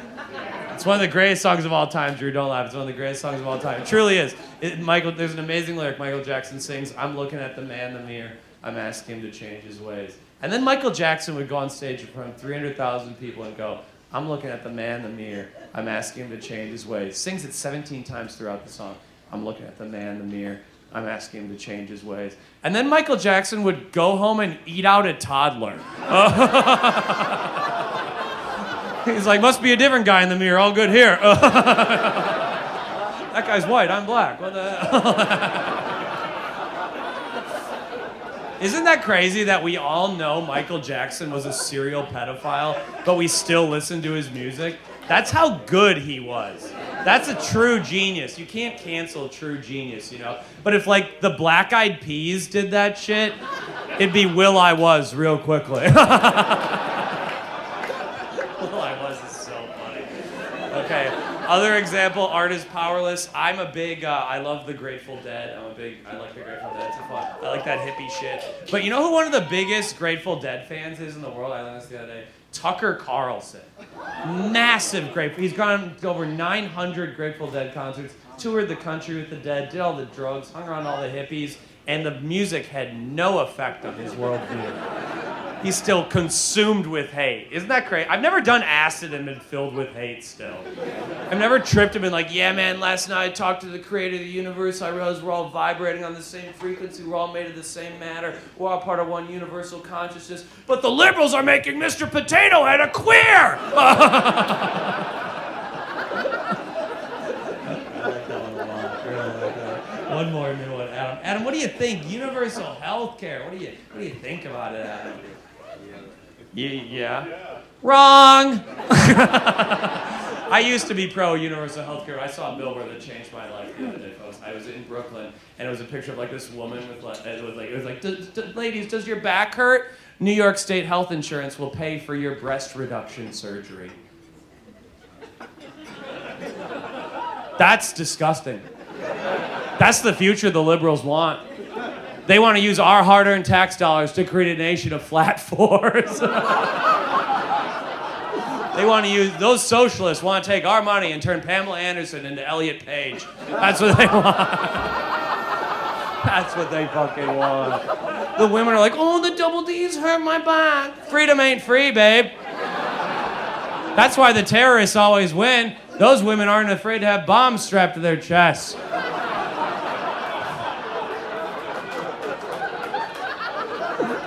[SPEAKER 1] It's one of the greatest songs of all time, Drew. Don't laugh. It's one of the greatest songs of all time. It truly is. There's an amazing lyric. Michael Jackson sings, I'm looking at the man in the mirror. I'm asking him to change his ways. And then Michael Jackson would go on stage in front of 300,000 people and go, I'm looking at the man in the mirror. I'm asking him to change his ways. Sings it 17 times throughout the song. I'm looking at the man in the mirror. I'm asking him to change his ways. And then Michael Jackson would go home and eat out a toddler. He's like, must be a different guy in the mirror. All good here. That guy's white. I'm black. What the hell? Isn't that crazy that we all know Michael Jackson was a serial pedophile, but we still listen to his music? That's how good he was. That's a true genius. You can't cancel a true genius, you know? But if, like, the Black Eyed Peas did that shit, it'd be Will I Was real quickly. Will I Was is so funny. Okay, other example, art is powerless. I'm a big, I love the Grateful Dead. I like the Grateful Dead. It's fun. I like that hippie shit. But you know who one of the biggest Grateful Dead fans is in the world? I learned this the other day. Tucker Carlson. Massive Grateful. He's gone to over 900 Grateful Dead concerts, toured the country with the Dead, did all the drugs, hung around all the hippies, and the music had no effect on his worldview. He's still consumed with hate. Isn't that crazy? I've never done acid and been filled with hate still. I've never tripped and been like, yeah, man, last night I talked to the creator of the universe. I realized we're all vibrating on the same frequency. We're all made of the same matter. We're all part of one universal consciousness. But the liberals are making Mr. Potato Head a queer! One more new one, Adam. Adam, what do you think? Universal health care. What do you think about it, Adam? Yeah. Wrong! I used to be pro-universal health care. I saw a billboard that changed my life the other day, folks. I was in Brooklyn, and it was a picture of like this woman with like, it was like, ladies, does your back hurt? New York State health insurance will pay for your breast reduction surgery. That's disgusting. That's the future the liberals want. They want to use our hard-earned tax dollars to create a nation of flat fours. They want to use, those socialists want to take our money and turn Pamela Anderson into Elliot Page. That's what they want. That's what they fucking want. The women are like, oh, the double D's hurt my back. Freedom ain't free, babe. That's why the terrorists always win. Those women aren't afraid to have bombs strapped to their chests.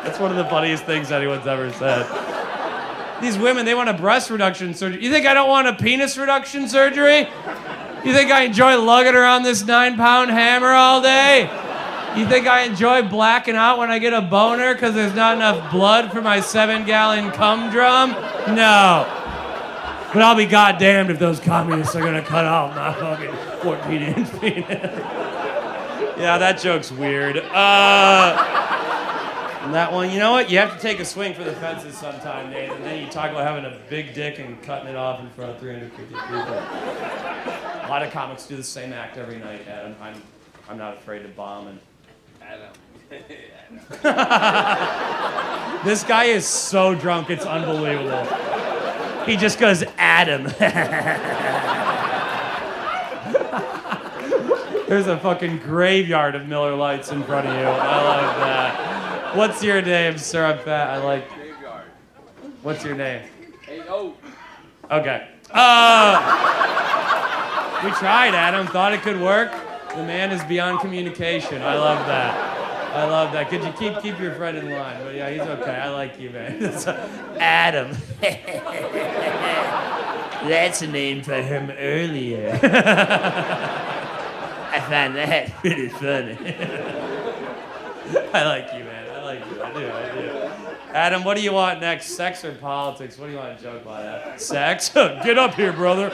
[SPEAKER 1] That's one of the funniest things anyone's ever said. These women, they want a breast reduction surgery. You think I don't want a penis reduction surgery? You think I enjoy lugging around this 9-pound hammer all day? You think I enjoy blacking out when I get a boner because there's not enough blood for my 7-gallon cum drum? No. But I'll be goddamned if those communists are gonna cut off my fucking 14-inch penis. Yeah, that joke's weird. That one, you know what? You have to take a swing for the fences sometime, Nate. And then you talk about having a big dick and cutting it off in front of 350 people. A lot of comics do the same act every night, Adam. I'm not afraid to bomb. And this guy is so drunk, it's unbelievable. He just goes, Adam. There's a fucking graveyard of Miller Lights in front of you. I love that. What's your name, sir? I'm fat. I like.
[SPEAKER 3] Graveyard.
[SPEAKER 1] What's your name?
[SPEAKER 3] Hey-O.
[SPEAKER 1] Okay. We tried, Adam. Thought it could work. The man is beyond communication. I love that. I love that. Could you keep your friend in line? But yeah, he's okay. I like you, man. Adam. That's a name for him earlier. I find that pretty funny. I like you, man. I do. Adam, what do you want next? Sex or politics? What do you want to joke about that? Sex? Get up here, brother.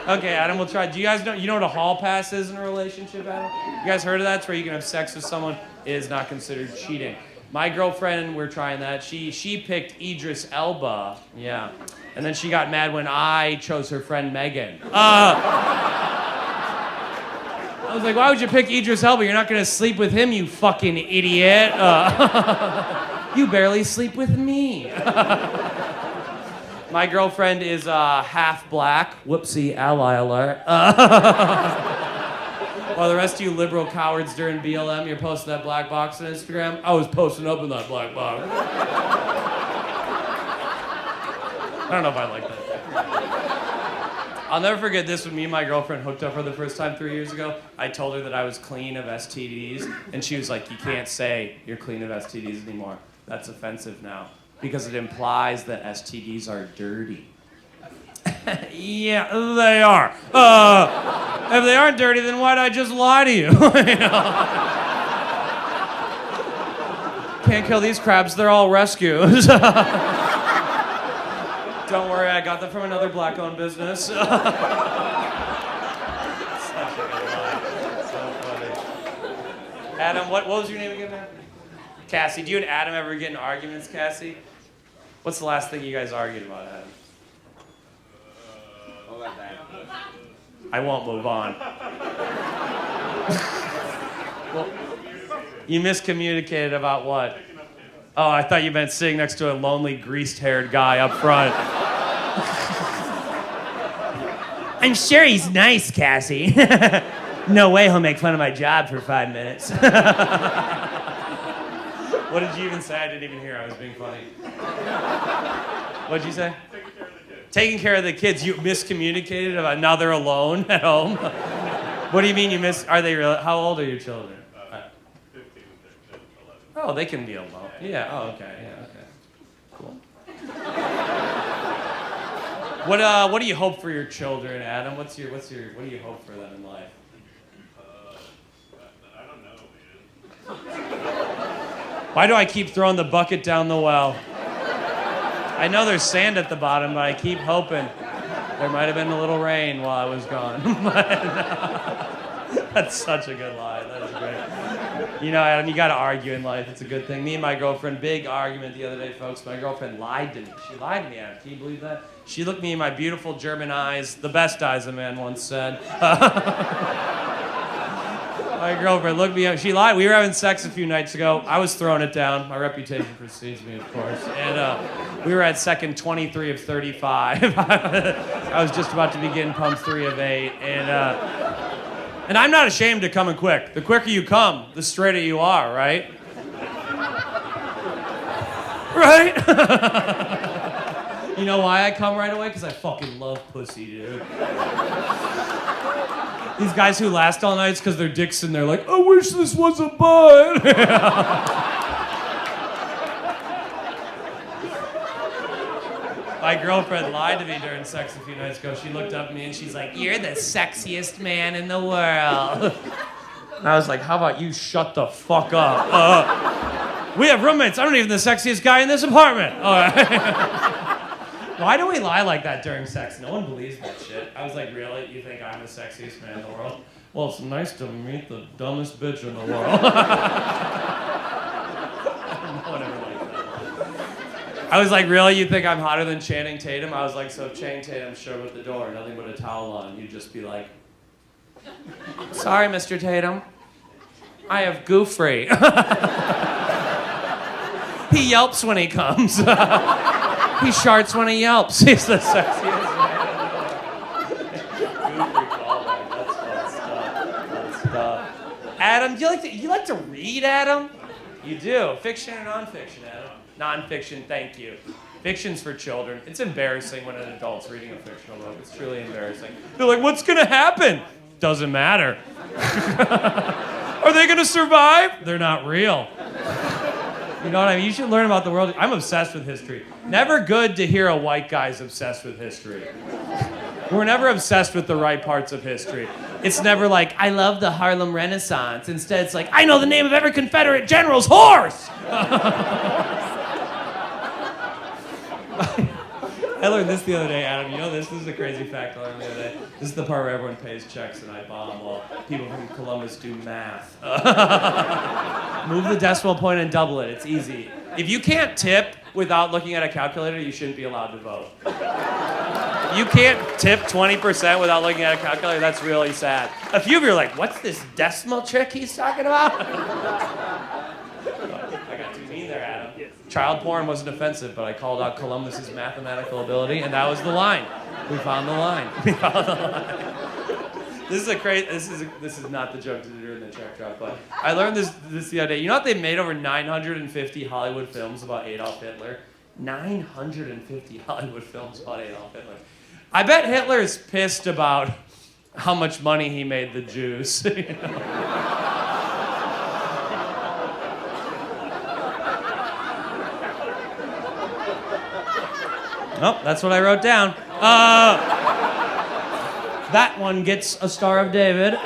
[SPEAKER 1] Okay, Adam, we'll try. Do you guys know, you know what a hall pass is in a relationship, Adam? You guys heard of that? It's where you can have sex with someone. It is not considered cheating. My girlfriend, we're trying that. She picked Idris Elba. Yeah. And then she got mad when I chose her friend Megan. I was like, why would you pick Idris Elba? You're not going to sleep with him, you fucking idiot. You barely sleep with me. My girlfriend is half black. Whoopsie, ally alert. While the rest of you liberal cowards during BLM, you're posting that black box on Instagram. I was posting up in that black box. I don't know if I like that. I'll never forget this when me and my girlfriend hooked up for the first time 3 years ago. I told her that I was clean of STDs, and she was like, you can't say you're clean of STDs anymore. That's offensive now, because it implies that STDs are dirty. Yeah, they are. If they aren't dirty, then why'd I just lie to you? You know? Can't kill these crabs, they're all rescues. Don't worry, I got them from another black-owned business. Such a good lie. So funny. Adam, what was your name again, man? Cassie. Do you and Adam ever get in arguments, Cassie? What's the last thing you guys argued about, Adam?
[SPEAKER 3] What about that?
[SPEAKER 1] I won't move on. Well, you miscommunicated about what? Oh, I thought you meant sitting next to a lonely, greased-haired guy up front. I'm sure he's nice, Cassie. No way he'll make fun of my job for 5 minutes. What did you even say? I didn't even hear. I was being funny. What'd you say? Taking care of the kids. You miscommunicated about now they're alone at home. What do you mean you Are they real? How old are your children?
[SPEAKER 5] 15, 13, 11.
[SPEAKER 1] Oh, they can be alone. Yeah. Oh, okay. Yeah. Okay. Cool. What do you hope for your children, Adam? What do you hope for them in life?
[SPEAKER 5] I don't know, man.
[SPEAKER 1] Why do I keep throwing the bucket down the well? I know there's sand at the bottom, but I keep hoping there might have been a little rain while I was gone. That's such a good lie. That is great. You know, Adam, you got to argue in life. It's a good thing. Me and my girlfriend, big argument the other day, folks. My girlfriend lied to me. She lied to me, Adam. Can you believe that? She looked me in my beautiful German eyes, the best eyes, a man once said. My girlfriend looked me up. She lied. We were having sex a few nights ago. I was throwing it down. My reputation precedes me, of course. And we were at second 23 of 35. I was just about to begin pump 3 of 8. And I'm not ashamed to come in quick. The quicker you come, the straighter you are, right? Right? You know why I come right away? Because I fucking love pussy, dude. These guys who last all night because their dick's in there like, I wish this was a bud. My girlfriend lied to me during sex a few nights ago. She looked up at me and she's like, you're the sexiest man in the world. And I was like, how about you shut the fuck up? We have roommates. I'm not even the sexiest guy in this apartment. All right. Why do we lie like that during sex? No one believes that shit. I was like, really? You think I'm the sexiest man in the world? Well, it's nice to meet the dumbest bitch in the world. No one ever liked that. I was like, really? You think I'm hotter than Channing Tatum? I was like, so if Channing Tatum showed up at the door, nothing but a towel on, you'd just be like, sorry, Mr. Tatum. I have Goofrey. He yelps when he comes. He sharts when he yelps. He's the sexiest man. Goofrey callback. That's fun stuff. Adam, do you like to read, Adam? You do. Fiction or nonfiction, Adam? Nonfiction, thank you. Fiction's for children. It's embarrassing when an adult's reading a fictional book. It's truly embarrassing. They're like, what's gonna happen? Doesn't matter. Are they gonna survive? They're not real. You know what I mean? You should learn about the world. I'm obsessed with history. Never good to hear a white guy's obsessed with history. We're never obsessed with the right parts of history. It's never like, I love the Harlem Renaissance. Instead, it's like, I know the name of every Confederate general's horse! I learned this the other day, Adam. You know this? This is a crazy fact I learned the other day. This is the part where everyone pays checks and I bomb while people from Columbus do math. Move the decimal point and double it. It's easy. If you can't tip without looking at a calculator, you shouldn't be allowed to vote. You can't tip 20% without looking at a calculator. That's really sad. A few of you are like, what's this decimal trick he's talking about? I got too mean there, Adam. Child porn wasn't offensive, but I called out Columbus's mathematical ability, and that was the line. We found the line. We found the line. This is not the joke to do in the check drop, but I learned this the other day. You know what? They made over 950 Hollywood films about Adolf Hitler. 950 Hollywood films about Adolf Hitler. I bet Hitler is pissed about how much money he made the Jews. You know? Nope, that's what I wrote down. That one gets a Star of David. Come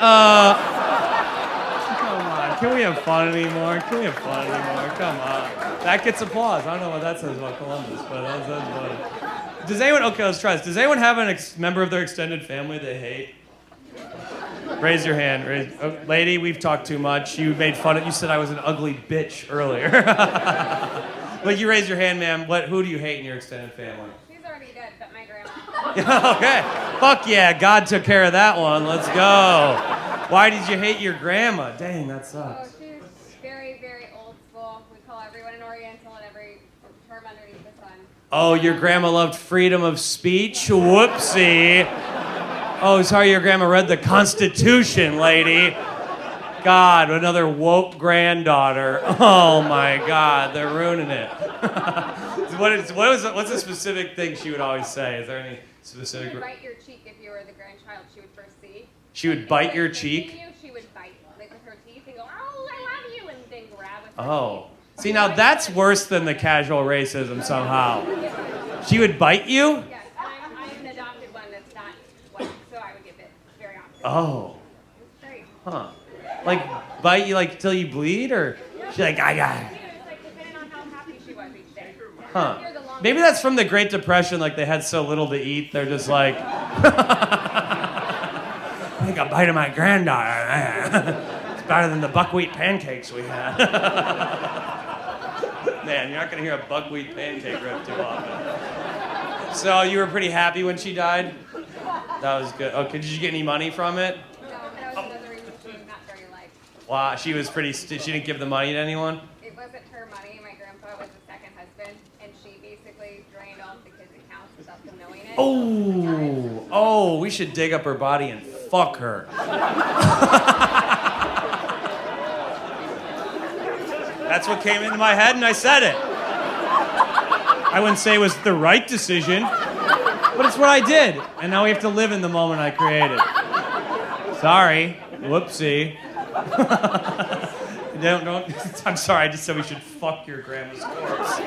[SPEAKER 1] on, can we have fun anymore? Come on. That gets applause. I don't know what that says about Columbus, but that's funny. Does anyone, okay, let's try this. Does anyone have a member of their extended family they hate? Raise your hand. Lady, we've talked too much. You made fun of, you said I was an ugly bitch earlier. But you raise your hand, ma'am. Who do you hate in your extended family?
[SPEAKER 2] She's already dead, but my grandma.
[SPEAKER 1] Okay. Fuck yeah, God took care of that one. Let's go. Why did you hate your grandma? Dang, that sucks.
[SPEAKER 2] Oh, she's very, very old school. We call everyone an Oriental and every term underneath the sun.
[SPEAKER 1] Oh, your grandma loved freedom of speech? Whoopsie. Oh, sorry, your grandma read the Constitution, lady. God, another woke granddaughter. Oh my God, they're ruining it. What's a specific thing she would always say? Is there any specific?
[SPEAKER 2] She would bite your cheek if you were the grandchild she would first see.
[SPEAKER 1] She would bite your cheek?
[SPEAKER 2] She would bite, like with her teeth, and go, oh, I love you, and then grab with her
[SPEAKER 1] Oh. See, now that's worse than the casual racism somehow. She would bite you?
[SPEAKER 2] Yes, I'm an adopted one that's not white, so I would get bit very often.
[SPEAKER 1] Oh.
[SPEAKER 2] It's great.
[SPEAKER 1] Huh. Like, bite you like till you bleed, or she's like, I got it.
[SPEAKER 2] It's like depending on how happy she was each day.
[SPEAKER 1] Huh. Maybe that's from the Great Depression, like they had so little to eat, they're just like, I think a bite of my granddaughter. It's better than the buckwheat pancakes we had. Man, you're not gonna hear a buckwheat pancake rip too often. So you were pretty happy when she died? That was good. Okay, did you get any money from it?
[SPEAKER 2] No, that was another reason she was not very liked.
[SPEAKER 1] Wow, she didn't give the money to anyone?
[SPEAKER 2] It wasn't her money. My grandpa was the second husband, and she basically drained all the kids' accounts without them knowing it.
[SPEAKER 1] Oh, we should dig up her body and fuck her. That's what came into my head, and I said it. I wouldn't say it was the right decision, but it's what I did. And now we have to live in the moment I created. Sorry. Whoopsie. Don't. I'm sorry, I just said we should fuck your grandma's corpse.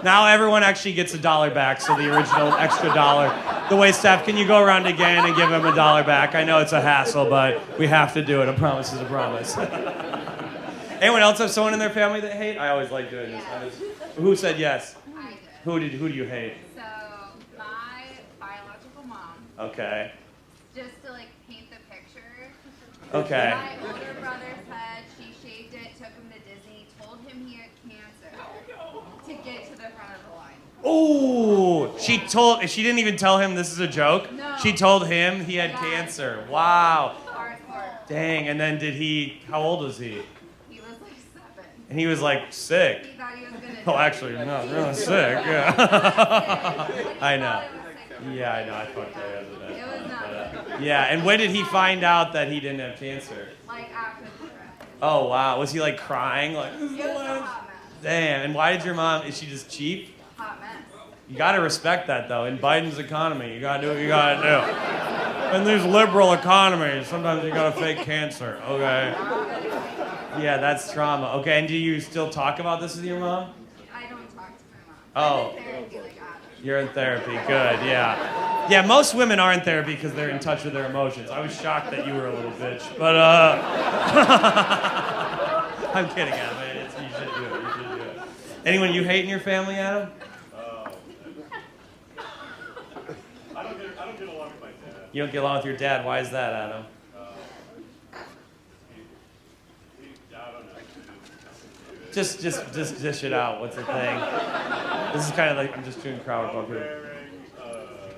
[SPEAKER 1] Now everyone actually gets $1 back, so the original extra $1. The wait staff, can you go around again and give him $1 back? I know it's a hassle, but we have to do it. A promise is a promise. Anyone else have someone in their family that hate? I always like doing this. Who said yes?
[SPEAKER 2] I did.
[SPEAKER 1] Who do you hate?
[SPEAKER 2] So, my biological mom,
[SPEAKER 1] Okay.
[SPEAKER 2] just to like paint the picture.
[SPEAKER 1] Okay.
[SPEAKER 2] My older brother said she shaved it, took him to Disney, told him he had cancer to get to the front of the line.
[SPEAKER 1] Oh, she didn't even tell him this is a joke?
[SPEAKER 2] No.
[SPEAKER 1] She told him he had
[SPEAKER 2] Yes.
[SPEAKER 1] cancer. Wow.
[SPEAKER 2] Hardcore.
[SPEAKER 1] Dang, and then how old was he?
[SPEAKER 2] He was like 7.
[SPEAKER 1] And he was like sick.
[SPEAKER 2] He thought he was gonna
[SPEAKER 1] Oh,
[SPEAKER 2] die.
[SPEAKER 1] actually, not really sick. Yeah. I know. Yeah, I know. I fucked that up.
[SPEAKER 2] It was not good.
[SPEAKER 1] Yeah, and when did he find out that he didn't have cancer?
[SPEAKER 2] Like after the rest.
[SPEAKER 1] Oh, wow. Was he like crying? Like, this is
[SPEAKER 2] It
[SPEAKER 1] the
[SPEAKER 2] was a
[SPEAKER 1] last?
[SPEAKER 2] hot mess.
[SPEAKER 1] Damn, and why did your mom, is she just cheap?
[SPEAKER 2] Hot mess.
[SPEAKER 1] You gotta respect that though. In Biden's economy, you gotta do what you gotta do. In these liberal economies, sometimes you gotta fake cancer, okay? Yeah, that's trauma. Okay, and do you still talk about this with your mom?
[SPEAKER 2] I don't talk to my mom.
[SPEAKER 1] Oh.
[SPEAKER 2] I'm in therapy like Adam.
[SPEAKER 1] You're in therapy, good, yeah. Yeah, most women are in therapy because they're in touch with their emotions. I was shocked that you were a little bitch, but I'm kidding, Adam. You should do it, you should do it. Anyone you hate in your family, Adam?
[SPEAKER 5] I don't get along with my dad.
[SPEAKER 1] You don't get along with your dad. Why is that, Adam?
[SPEAKER 5] I don't know.
[SPEAKER 1] Just dish it out. What's the thing? This is kind of like I'm just doing crowd work here.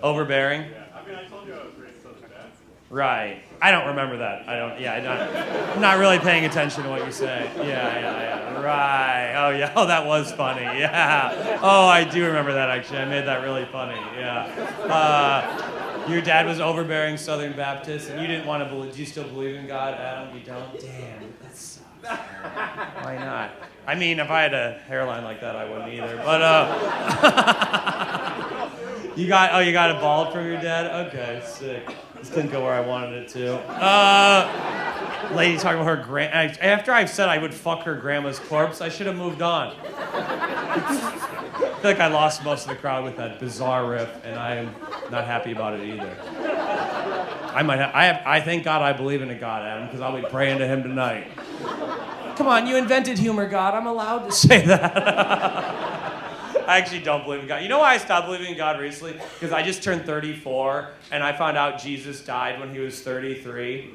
[SPEAKER 1] Overbearing?
[SPEAKER 5] Yeah, I mean, I told you I was raised Southern Baptist.
[SPEAKER 1] Right. I don't remember that. I'm not really paying attention to what you say. Yeah. Right. Oh, yeah. Oh, that was funny. Yeah. Oh, I do remember that, actually. I made that really funny. Yeah. Your dad was overbearing Southern Baptist, and you didn't want to believe. Do you still believe in God, Adam? You don't? Damn. That sucks. Why not? I mean, if I had a hairline like that, I wouldn't either. But, you got it bald from your dad? Okay, sick. This didn't go where I wanted it to. Lady talking about her after I said I would fuck her grandma's corpse, I should have moved on. I feel like I lost most of the crowd with that bizarre riff, and I am not happy about it either. I thank God I believe in a God, Adam, because I'll be praying to him tonight. Come on, you invented humor, God. I'm allowed to say that. I actually don't believe in God. You know why I stopped believing in God recently? Because I just turned 34, and I found out Jesus died when he was 33.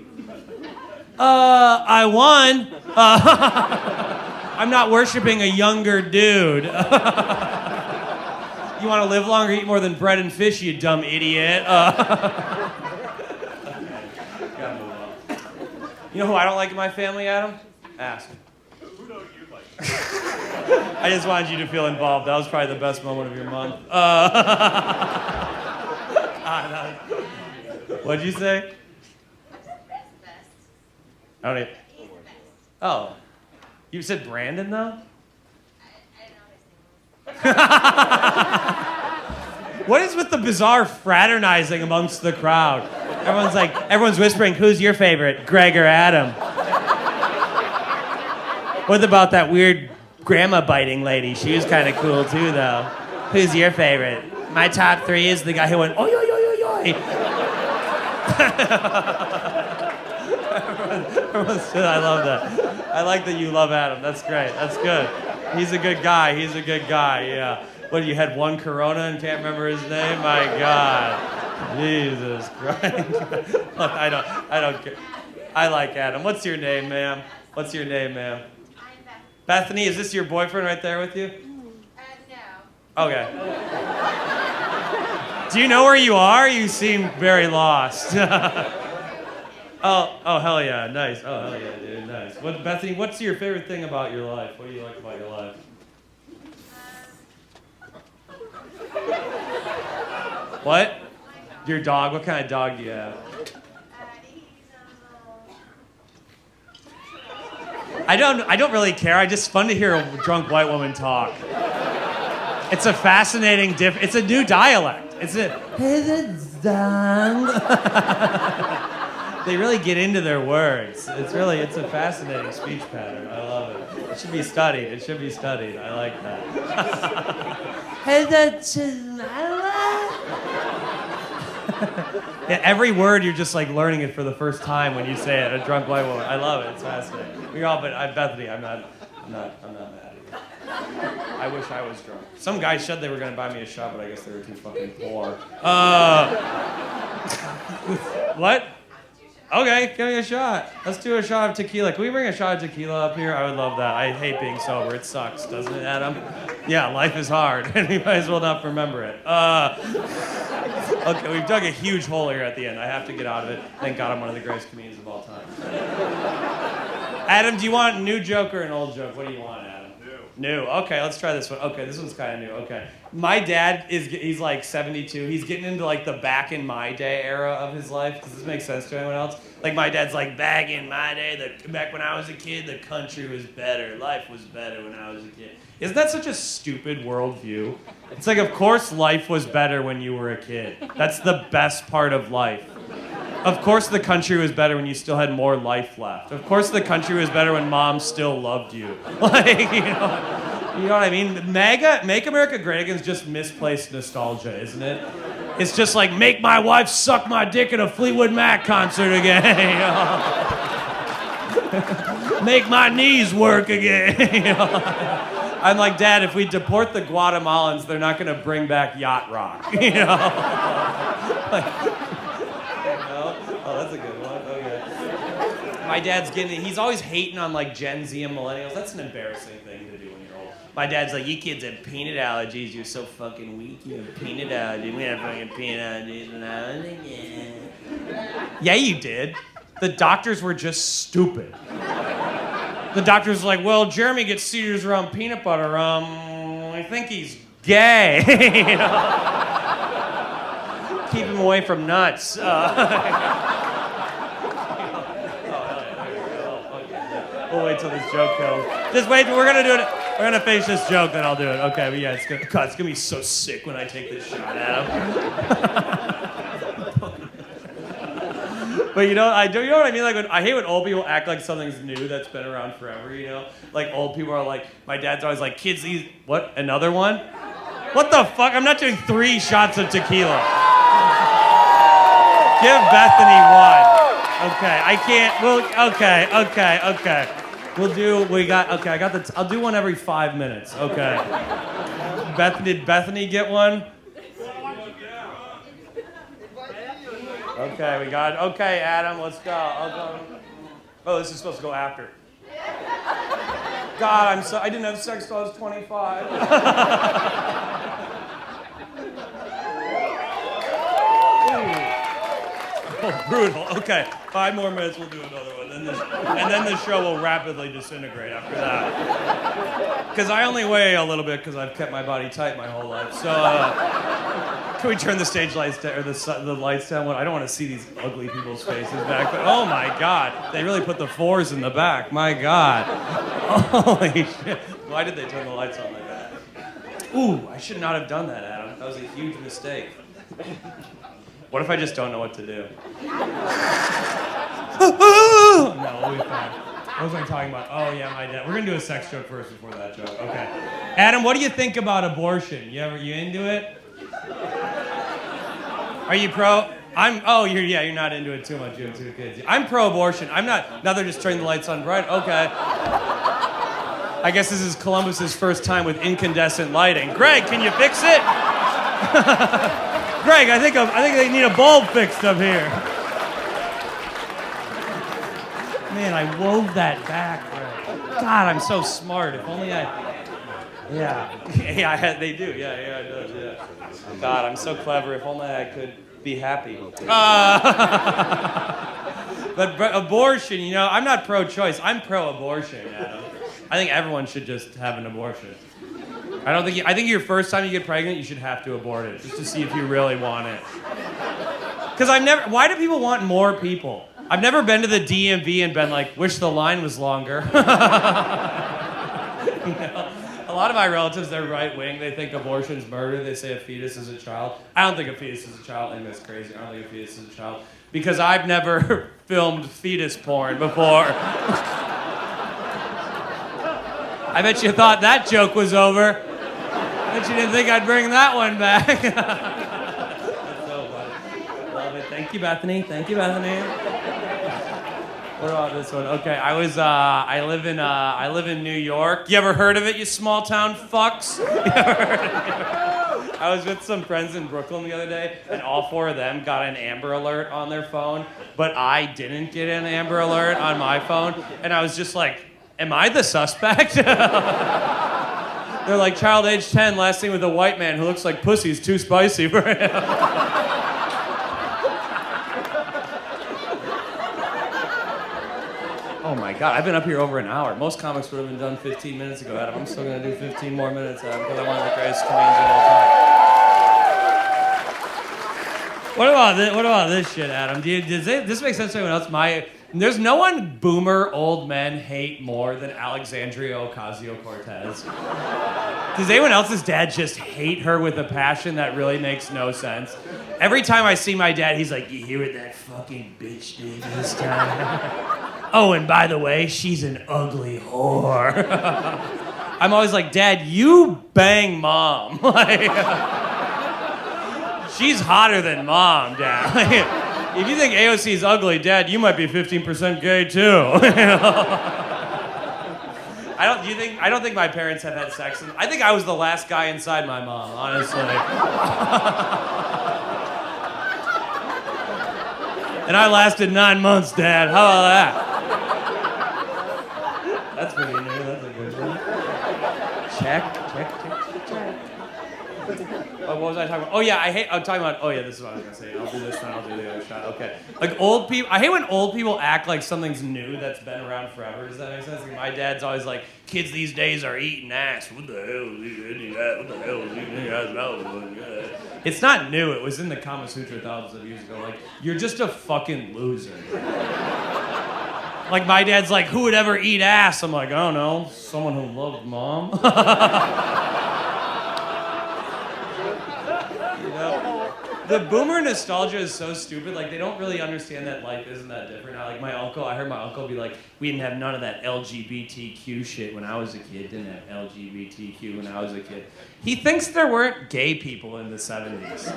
[SPEAKER 1] I won. I'm not worshiping a younger dude. You want to live longer, eat more than bread and fish, you dumb idiot. You know who I don't like in my family, Adam? Ask.
[SPEAKER 5] Who don't you like?
[SPEAKER 1] I just wanted you to feel involved. That was probably the best moment of your month. What'd you say? I don't even... Oh. You said Brandon, though? What is with the bizarre fraternizing amongst the crowd? Everyone's whispering, who's your favorite, Greg or Adam? What about that weird grandma biting lady? She was kind of cool too, though. Who's your favorite? My top 3 is the guy who went, oi, oi, oi, oi, oi. I love that. I like that you love Adam. That's great. That's good. He's a good guy. Yeah. What, you had one Corona and can't remember his name? My God. Jesus Christ. Look, I don't care. I like Adam. What's your name, ma'am?
[SPEAKER 2] I'm Beth.
[SPEAKER 1] Bethany, is this your boyfriend right there with you?
[SPEAKER 2] No.
[SPEAKER 1] Okay. Do you know where you are? You seem very lost. Oh, hell yeah, nice. Oh, hell yeah, dude, nice. Bethany, what's your favorite thing about your life? What do you like about your life? What? Your dog? What kind of dog do you have? I don't really care. It's just fun to hear a drunk white woman talk. It's a fascinating it's a new dialect. It's a They really get into their words. It's a fascinating speech pattern. I love it. It should be studied. I like that. Yeah, every word you're just like learning it for the first time when you say it. A drunk white woman. I love it. It's fascinating. Bethany, I'm not mad at you. I wish I was drunk. Some guys said they were gonna buy me a shot, but I guess they were too fucking poor. What? Okay, give me a shot. Let's do a shot of tequila. Can we bring a shot of tequila up here? I would love that. I hate being sober. It sucks, doesn't it, Adam? Yeah, life is hard, and we might as well not remember it. Okay, we've dug a huge hole here at the end. I have to get out of it. Thank God I'm one of the greatest comedians of all time. Adam, do you want a new joke or an old joke? What do you want, Adam? New. Okay, let's try this one. Okay, this one's kind of new. Okay. My dad he's like 72. He's getting into like the back in my day era of his life. Does this make sense to anyone else? Like my dad's like, back in my day, back when I was a kid, the country was better. Life was better when I was a kid. Isn't that such a stupid worldview? It's like, of course life was better when you were a kid. That's the best part of life. Of course the country was better when you still had more life left. Of course the country was better when mom still loved you. Like, you know what I mean? Make America Great Again is just misplaced nostalgia, isn't it? It's just like, make my wife suck my dick at a Fleetwood Mac concert again. You know? Make my knees work again. You know? I'm like, Dad, if we deport the Guatemalans, they're not going to bring back yacht rock. You know? Oh, that's a good one. Okay. My dad's he's always hating on like Gen Z and millennials. That's an embarrassing thing to do when you're old. My dad's like, you kids have peanut allergies. You're so fucking weak. You have peanut allergies. We have fucking peanut allergies. Yeah, you did. The doctors were just stupid. The doctor's like, well, Jeremy gets seizures around peanut butter. I think he's gay. You know? Keep him away from nuts. We'll wait till this joke goes. Just wait, we're gonna do it. We're gonna finish this joke, then I'll do it. Okay, but yeah, it's gonna be so sick when I take this shot at him. But you know what I mean? Like, I hate when old people act like something's new that's been around forever, you know? Like, old people are like, my dad's always like, kids, what, another one? What the fuck? I'm not doing 3 shots of tequila. Give Bethany one. Okay, I can't, okay. I'll do one every 5 minutes, okay. Did Bethany get one? Okay, we got it. Okay, Adam, let's go. Oh, this is supposed to go after. God, I didn't have sex till I was 25. Oh, brutal. Okay, 5 more minutes, we'll do another one. And then the show will rapidly disintegrate after that. Because I only weigh a little bit because I've kept my body tight my whole life. So, can we turn the stage lights down, or the lights down? I don't want to see these ugly people's faces back. But, oh my God, they really put the 4s in the back. My God. Holy shit. Why did they turn the lights on like that? Ooh, I should not have done that, Adam. That was a huge mistake. What if I just don't know what to do? No, we'll be fine. What was I talking about? Oh, yeah, my dad. We're going to do a sex joke first before that joke. Okay. Adam, what do you think about abortion? You into it? Are you pro? You're not into it too much. You have 2 kids. I'm pro-abortion. I'm not. Now they're just turning the lights on bright. Okay. I guess this is Columbus's first time with incandescent lighting. Greg, can you fix it? Greg, I think they need a bulb fixed up here. Man, I wove that back, Greg. God, I'm so smart. If only I... Yeah, they do. Yeah, it does, yeah. God, I'm so clever. If only I could be happy. But abortion, you know, I'm not pro-choice. I'm pro-abortion, Adam. I think everyone should just have an abortion. I think your first time you get pregnant, you should have to abort it, just to see if you really want it. Because why do people want more people? I've never been to the DMV and been like, wish the line was longer. You know? A lot of my relatives, they're right-wing. They think abortion's murder. They say a fetus is a child. I don't think a fetus is a child. I think that's crazy. I don't think a fetus is a child. Because I've never filmed fetus porn before. I bet you thought that joke was over. I bet you didn't think I'd bring that one back. That's so funny. Love it. Thank you, Bethany. Thank you, Bethany. What about this one? Okay, I live in New York. You ever heard of it, you small town fucks? You ever heard of it? I was with some friends in Brooklyn the other day, and all four of them got an Amber Alert on their phone, but I didn't get an Amber Alert on my phone, and I was just like, am I the suspect? They're like, child age 10, last seen with a white man who looks like pussy's too spicy for him. Oh my God, I've been up here over an hour. Most comics would have been done 15 minutes ago, Adam. I'm still gonna do 15 more minutes, Adam, because I'm one of the greatest comedians of all time. What about this shit, Adam? Does this make sense to anyone else? There's no one boomer old men hate more than Alexandria Ocasio-Cortez. Does anyone else's dad just hate her with a passion that really makes no sense? Every time I see my dad, he's like, you hear what that fucking bitch did this time? Oh, and by the way, she's an ugly whore. I'm always like, Dad, you bang Mom. Like, she's hotter than Mom, Dad. Like, if you think AOC is ugly, Dad, you might be 15% gay too. I don't think my parents have had sex. I think I was the last guy inside my mom, honestly. And I lasted 9 months, Dad. How about that? That's pretty new. That's a good one. Check. Oh, what was I talking about? Oh yeah, I'm talking about. Oh yeah, this is what I was gonna say. I'll do this one. I'll do the other shot. Okay. Like old people. I hate when old people act like something's new that's been around forever. Does that make sense? Like my dad's always like, kids these days are eating ass. What the hell is eating ass? What the hell is eating ass? It's not new. It was in the Kama Sutra thousands of years ago. Like, you're just a fucking loser. Like my dad's like, who would ever eat ass? I'm like, I don't know, someone who loved Mom. You know? The boomer nostalgia is so stupid. Like, they don't really understand that life isn't that different. Like my uncle, I heard my uncle be like, we didn't have none of that LGBTQ shit when I was a kid. Didn't have LGBTQ when I was a kid. He thinks there weren't gay people in the 70s.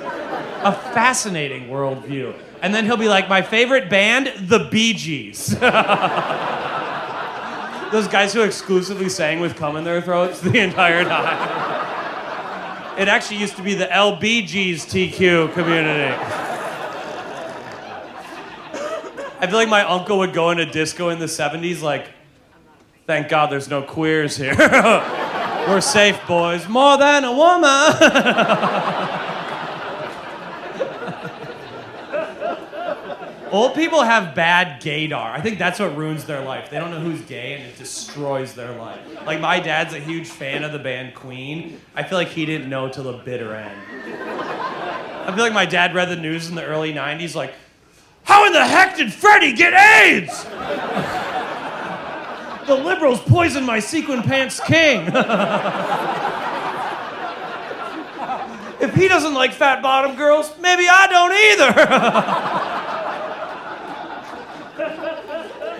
[SPEAKER 1] A fascinating worldview. And then he'll be like, my favorite band, the Bee Gees. Those guys who exclusively sang with cum in their throats the entire time. It actually used to be the LBGTQ community. I feel like my uncle would go into disco in the 70s like, thank God there's no queers here. We're safe, boys. More than a woman. Old people have bad gaydar. I think that's what ruins their life. They don't know who's gay, and it destroys their life. Like, my dad's a huge fan of the band Queen. I feel like he didn't know till the bitter end. I feel like my dad read the news in the early 90s like, how in the heck did Freddie get AIDS? The liberals poisoned my sequin pants king. If he doesn't like fat bottom girls, maybe I don't either.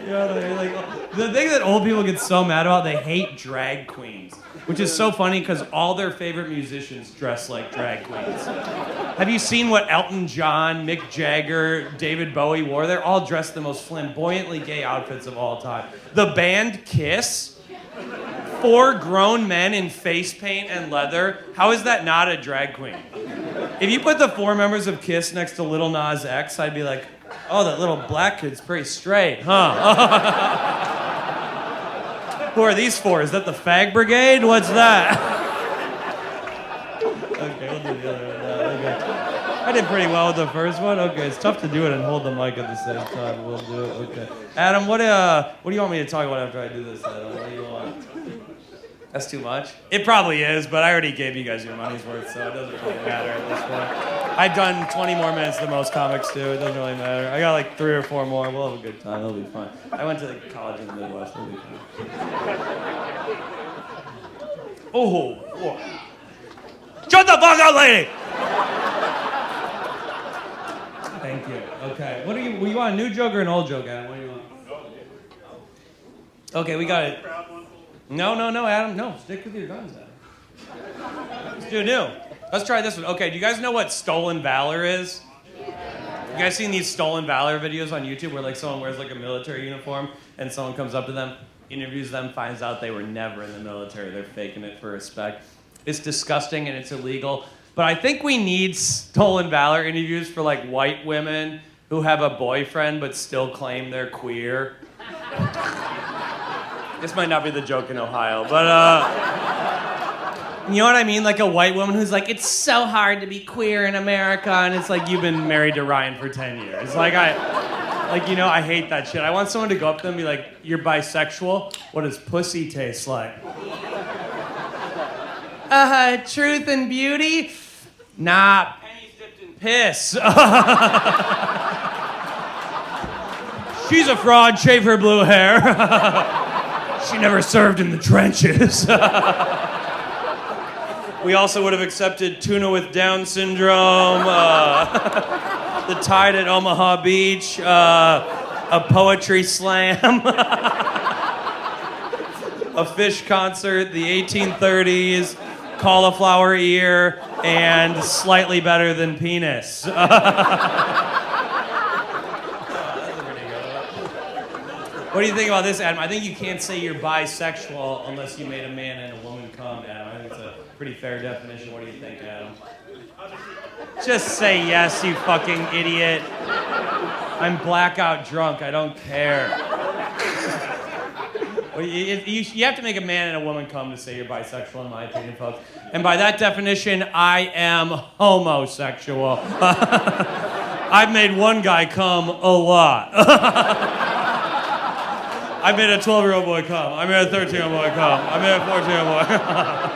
[SPEAKER 1] You know, like, the thing that old people get so mad about, they hate drag queens, which is so funny because all their favorite musicians dress like drag queens. Have you seen what Elton John, Mick Jagger, David Bowie wore? They're all dressed the most flamboyantly gay outfits of all time. The band Kiss, 4 grown men in face paint and leather. How is that not a drag queen? If you put the 4 members of Kiss next to Lil Nas X, I'd be like, oh, that little black kid's pretty straight, huh? Who are these 4? Is that the Fag Brigade? What's that? Okay, we'll do the other one now. Okay. I did pretty well with the first one. Okay, it's tough to do it and hold the mic at the same time. We'll do it. Okay. Adam, what do you want me to talk about after I do this, Adam? What do you want? That's too much? It probably is, but I already gave you guys your money's worth, so it doesn't really matter at this point. I've done 20 more minutes than most comics do. It doesn't really matter. I got like 3 or 4 more. We'll have a good time. It'll be fun. I went to college in the Midwest. It'll be fun. Oh, whoa. Shut the fuck up, lady! Thank you. Okay. What do you want, a new joke or an old joke, Adam? What do you want? Okay, we got it. No, Adam. No, stick with your guns, Adam. Let's do new. Let's try this one. Okay, do you guys know what stolen valor is? You guys seen these stolen valor videos on YouTube where like someone wears like a military uniform and someone comes up to them, interviews them, finds out they were never in the military. They're faking it for respect. It's disgusting and it's illegal. But I think we need stolen valor interviews for like white women who have a boyfriend but still claim they're queer. This might not be the joke in Ohio, but you know what I mean? Like a white woman who's like, it's so hard to be queer in America, and it's like you've been married to Ryan for 10 years. I hate that shit. I want someone to go up to them and be like, you're bisexual? What does pussy taste like? Truth and beauty? Nah, pennies dipped in piss. She's a fraud, shave her blue hair. She never served in the trenches. We also would have accepted tuna with Down syndrome, the tide at Omaha Beach, a poetry slam, a fish concert, the 1830s, cauliflower ear, and slightly better than penis. What do you think about this, Adam? I think you can't say you're bisexual unless you made a man and a woman come, Adam. I think it's a pretty fair definition. What do you think, Adam? Just say yes, you fucking idiot. I'm blackout drunk. I don't care. Well, you have to make a man and a woman come to say you're bisexual, in my opinion, folks. And by that definition, I am homosexual. I've made one guy come a lot. I made a 12-year-old boy come. I made a 13-year-old boy come. I made a 14-year-old boy come.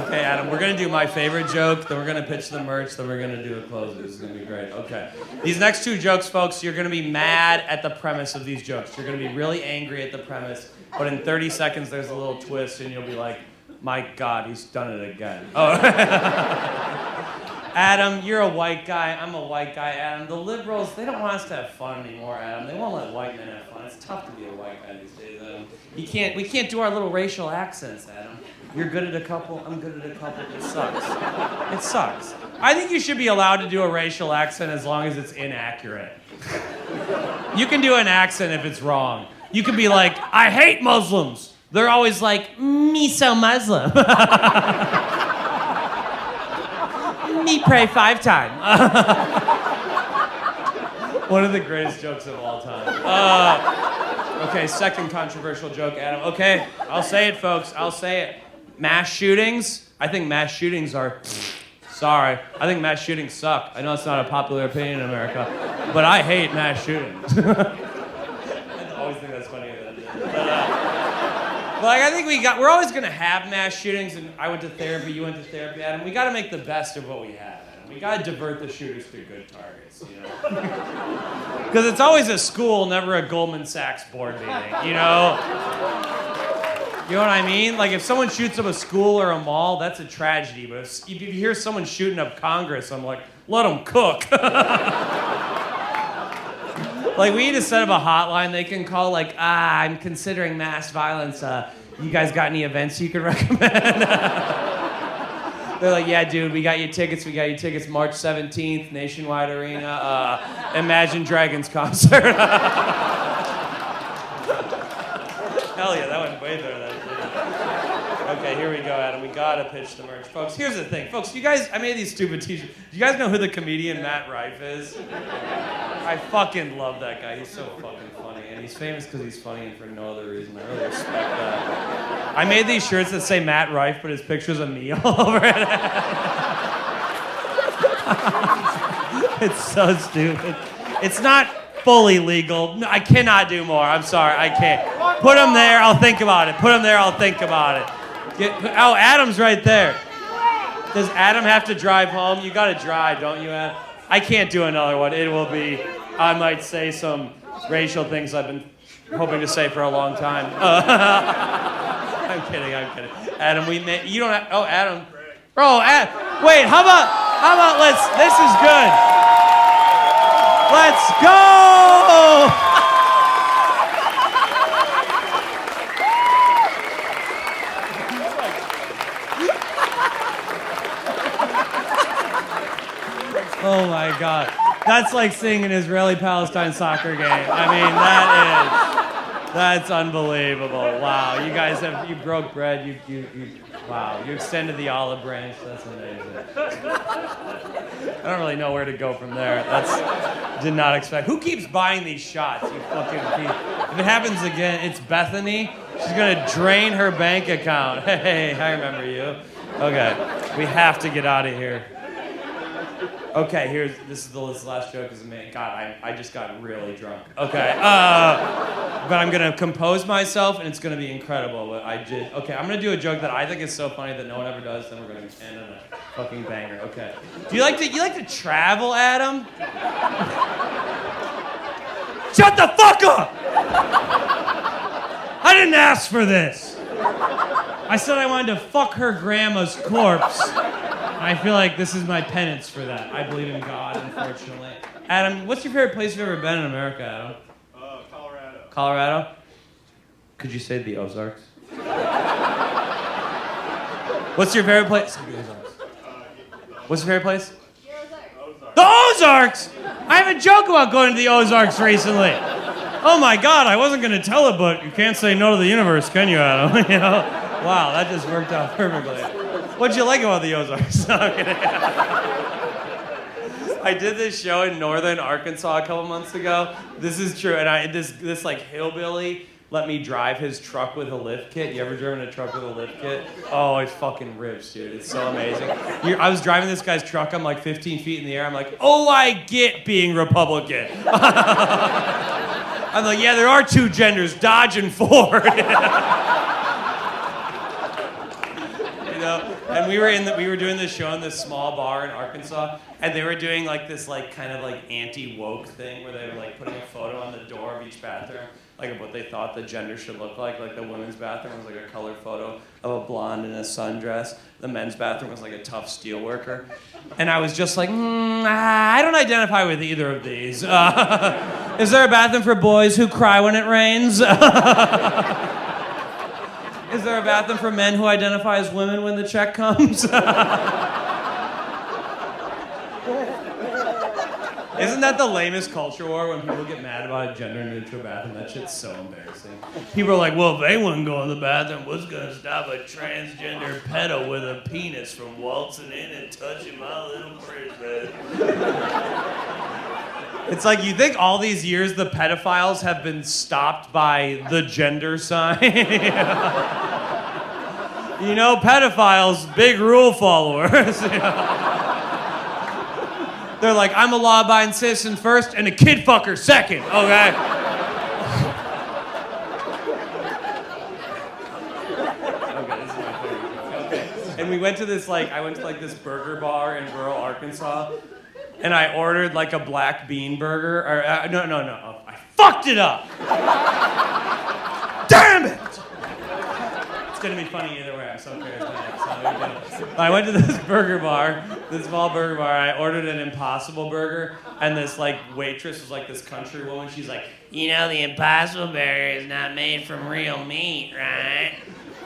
[SPEAKER 1] Okay, Adam, we're going to do my favorite joke, then we're going to pitch the merch, then we're going to do a closer. This is going to be great. Okay. These next two jokes, folks, you're going to be mad at the premise of these jokes. You're going to be really angry at the premise, but in 30 seconds there's a little twist and you'll be like, my God, he's done it again. Oh. Adam, you're a white guy. I'm a white guy, Adam. The liberals, they don't want us to have fun anymore, Adam. They won't let white men have fun. It's tough to be a white guy these days, Adam. We can't do our little racial accents, Adam. You're good at a couple, I'm good at a couple. It sucks. It sucks. I think you should be allowed to do a racial accent as long as it's inaccurate. You can do an accent if it's wrong. You can be like, I hate Muslims. They're always like, me so Muslim. Me pray 5 times. One of the greatest jokes of all time. Okay, second controversial joke, Adam. Okay, I'll say it, folks. I'll say it. Mass shootings. I think mass shootings are... Sorry. I think mass shootings suck. I know it's not a popular opinion in America, but I hate mass shootings. I always think that's funny. But I think we're always going to have mass shootings, and I went to therapy, you went to therapy, Adam. We got to make the best of what we have, Adam. We got to divert the shooters to good targets, you know? Because it's always a school, never a Goldman Sachs board meeting, you know? You know what I mean? Like, if someone shoots up a school or a mall, that's a tragedy. But if you hear someone shooting up Congress, I'm like, let them cook. Like, we need to set up a hotline they can call, like, I'm considering mass violence. You guys got any events you could recommend? They're like, yeah, dude, we got you tickets. March 17th, Nationwide Arena, Imagine Dragons concert. Hell yeah, that went way better than that. Okay, here we go, Adam. We gotta pitch the merch. Folks, here's the thing. Folks, I made these stupid t-shirts. Do you guys know who the comedian Matt Rife is? I fucking love that guy. He's so fucking funny. And he's famous because he's funny and for no other reason. I really respect that. I made these shirts that say Matt Rife, but his picture's a me all over it. It's so stupid. It's not fully legal. No, I cannot do more. I'm sorry. I can't. Put him there. I'll think about it. Oh, Adam's right there. Does Adam have to drive home? You gotta drive, don't you, Adam? I can't do another one. It will be, I might say some racial things I've been hoping to say for a long time. I'm kidding. Adam, we met. You don't have. Oh, Adam. Bro, wait. How about this is good. Let's go. Oh my God. That's like seeing an Israeli-Palestine soccer game. I mean, that's unbelievable. Wow, you guys you broke bread. Wow, you extended the olive branch. That's amazing. I don't really know where to go from there. Did not expect. Who keeps buying these shots? You fucking piece. If it happens again, it's Bethany. She's gonna drain her bank account. Hey, I remember you. Okay, we have to get out of here. Okay, this is the last joke. God, I just got really drunk. Okay, but I'm gonna compose myself, and it's gonna be incredible. What I did. Okay, I'm gonna do a joke that I think is so funny that no one ever does. Then we're gonna end on a fucking banger. Okay. Do you like to travel, Adam? Shut the fuck up! I didn't ask for this. I said I wanted to fuck her grandma's corpse. I feel like this is my penance for that. I believe in God, unfortunately. Adam, what's your favorite place you've ever been in America, Adam?
[SPEAKER 5] Colorado.
[SPEAKER 1] Colorado? Could you say the Ozarks? What's your favorite place? What's your favorite place? The Ozarks! I have a joke about going to the Ozarks recently. Oh my God, I wasn't going to tell it, but you can't say no to the universe, can you, Adam? You know? Wow, that just worked out perfectly. What'd you like about the Ozarks? No, I'm kidding. I did this show in northern Arkansas a couple months ago. This is true, and this like hillbilly let me drive his truck with a lift kit. You ever driven a truck with a lift kit? Oh, it's fucking rips, dude. It's so amazing. I was driving this guy's truck. I'm like 15 feet in the air. I'm like, oh, I get being Republican. I'm like, yeah, there are two genders, Dodge and Ford. And we were doing this show in this small bar in Arkansas, and they were doing like this like kind of like anti-woke thing where they were like putting a photo on the door of each bathroom, like of what they thought the gender should look like. Like the women's bathroom was like a colored photo of a blonde in a sundress. The men's bathroom was like a tough steel worker. And I was just like, I don't identify with either of these. Is there a bathroom for boys who cry when it rains? Is there a bathroom for men who identify as women when the check comes? Isn't that the lamest culture war when people get mad about a gender-neutral bathroom? That shit's so embarrassing. People are like, well, if they wouldn't go in the bathroom, what's gonna stop a transgender pedo with a penis from waltzing in and touching my little prison? It's like, you think all these years the pedophiles have been stopped by the gender sign? You know, pedophiles, big rule followers. You know? They're like, I'm a law-abiding citizen first and a kid fucker second, okay? Okay, this is my favorite. Okay. And we went to this, I went to this burger bar in rural Arkansas, and I ordered a black bean burger, or, no, I fucked it up! Damn it! It's gonna be funny either way, I'm so charismatic. I went to this burger bar, this small burger bar. I ordered an Impossible Burger, and this waitress was this country woman. She's like, you know, the Impossible Burger is not made from real meat, right?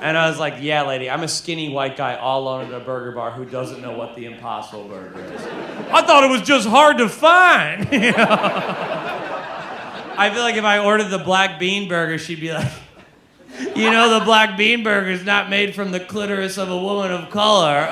[SPEAKER 1] And I was like, yeah, lady, I'm a skinny white guy all alone at a burger bar who doesn't know what the Impossible Burger is. I thought it was just hard to find. You know? I feel like if I ordered the black bean burger, she'd be like, you know, the black bean burger is not made from the clitoris of a woman of color.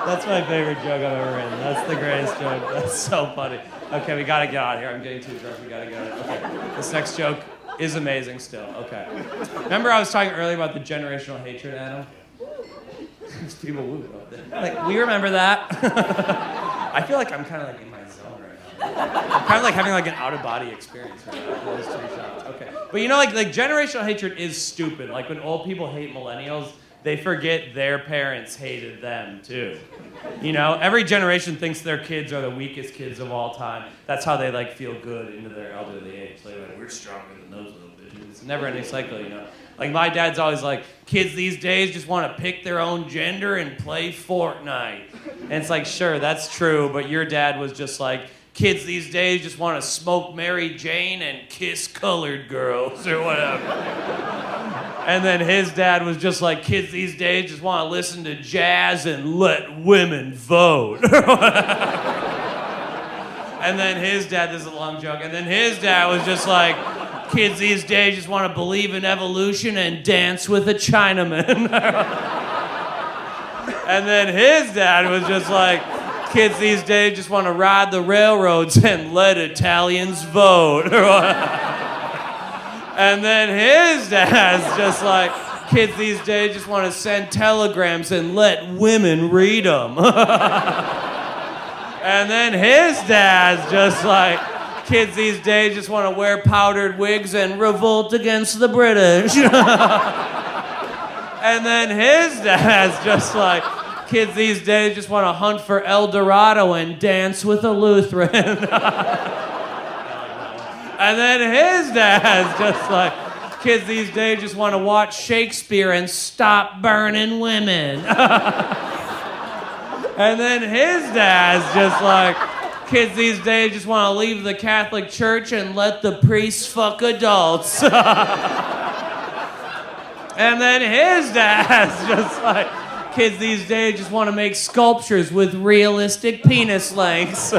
[SPEAKER 1] That's my favorite joke I've ever written. That's the greatest joke. That's so funny. Okay, we gotta get out of here. I'm getting too drunk. We gotta get out of here. Okay, this next joke is amazing still. Okay. Remember I was talking earlier about the generational hatred, Adam? There's people woo about that. We remember that. I feel like I'm kind of in my zone right now. I'm kind of having an out-of-body experience right now. Those 2 shots. Okay. But you know, generational hatred is stupid. When old people hate millennials, they forget their parents hated them too. You know, every generation thinks their kids are the weakest kids of all time. That's how they like feel good into their elderly age. They're like, we're stronger than those little bitches. It's never ending cycle, you know. Like my dad's always like, kids these days just want to pick their own gender and play Fortnite. And it's like, sure, that's true, but your dad was just like, kids these days just want to smoke Mary Jane and kiss colored girls or whatever. And then his dad was just like, kids these days just want to listen to jazz and let women vote. And then his dad, this is a long joke, and then his dad was just like, kids these days just want to believe in evolution and dance with a Chinaman. And then his dad was just like, kids these days just want to ride the railroads and let Italians vote. And then his dad's just like, kids these days just want to send telegrams and let women read them. And then his dad's just like, kids these days just want to wear powdered wigs and revolt against the British. And then his dad's just like, kids these days just want to hunt for El Dorado and dance with a Lutheran. And then his dad's just like, kids these days just want to watch Shakespeare and stop burning women. And then his dad's just like, kids these days just want to leave the Catholic Church and let the priests fuck adults. And then his dad's just like, kids these days just want to make sculptures with realistic penis lengths.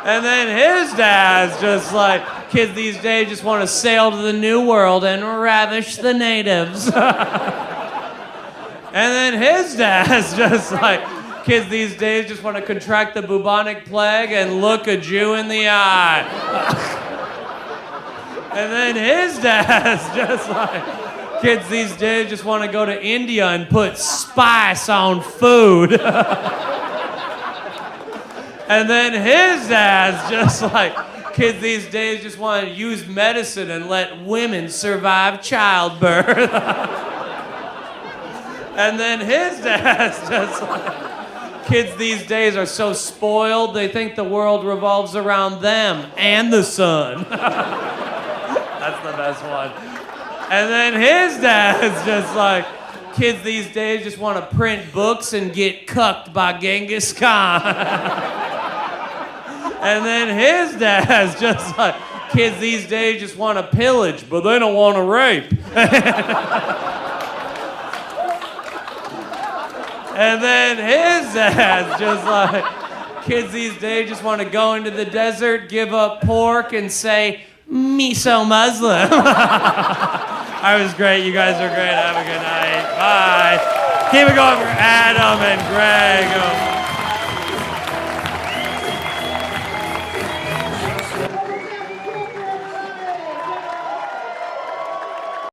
[SPEAKER 1] And then his dad's just like, kids these days just want to sail to the New World and ravish the natives. And then his dad's just like, kids these days just want to contract the bubonic plague and look a Jew in the eye. And then his dad's just like, kids these days just want to go to India and put spice on food. And then his dad's just like, kids these days just want to use medicine and let women survive childbirth. And then his dad's just like, kids these days are so spoiled they think the world revolves around them and the sun. That's the best one. And then his dad's just like, kids these days just want to print books and get cucked by Genghis Khan. And then his dad's just like, kids these days just want to pillage, but they don't want to rape. And then his dad's just like, kids these days just want to go into the desert, give up pork, and say, me so Muslim. That was great. You guys are great. Have a good night. Bye. Keep it going for Adam and Greg.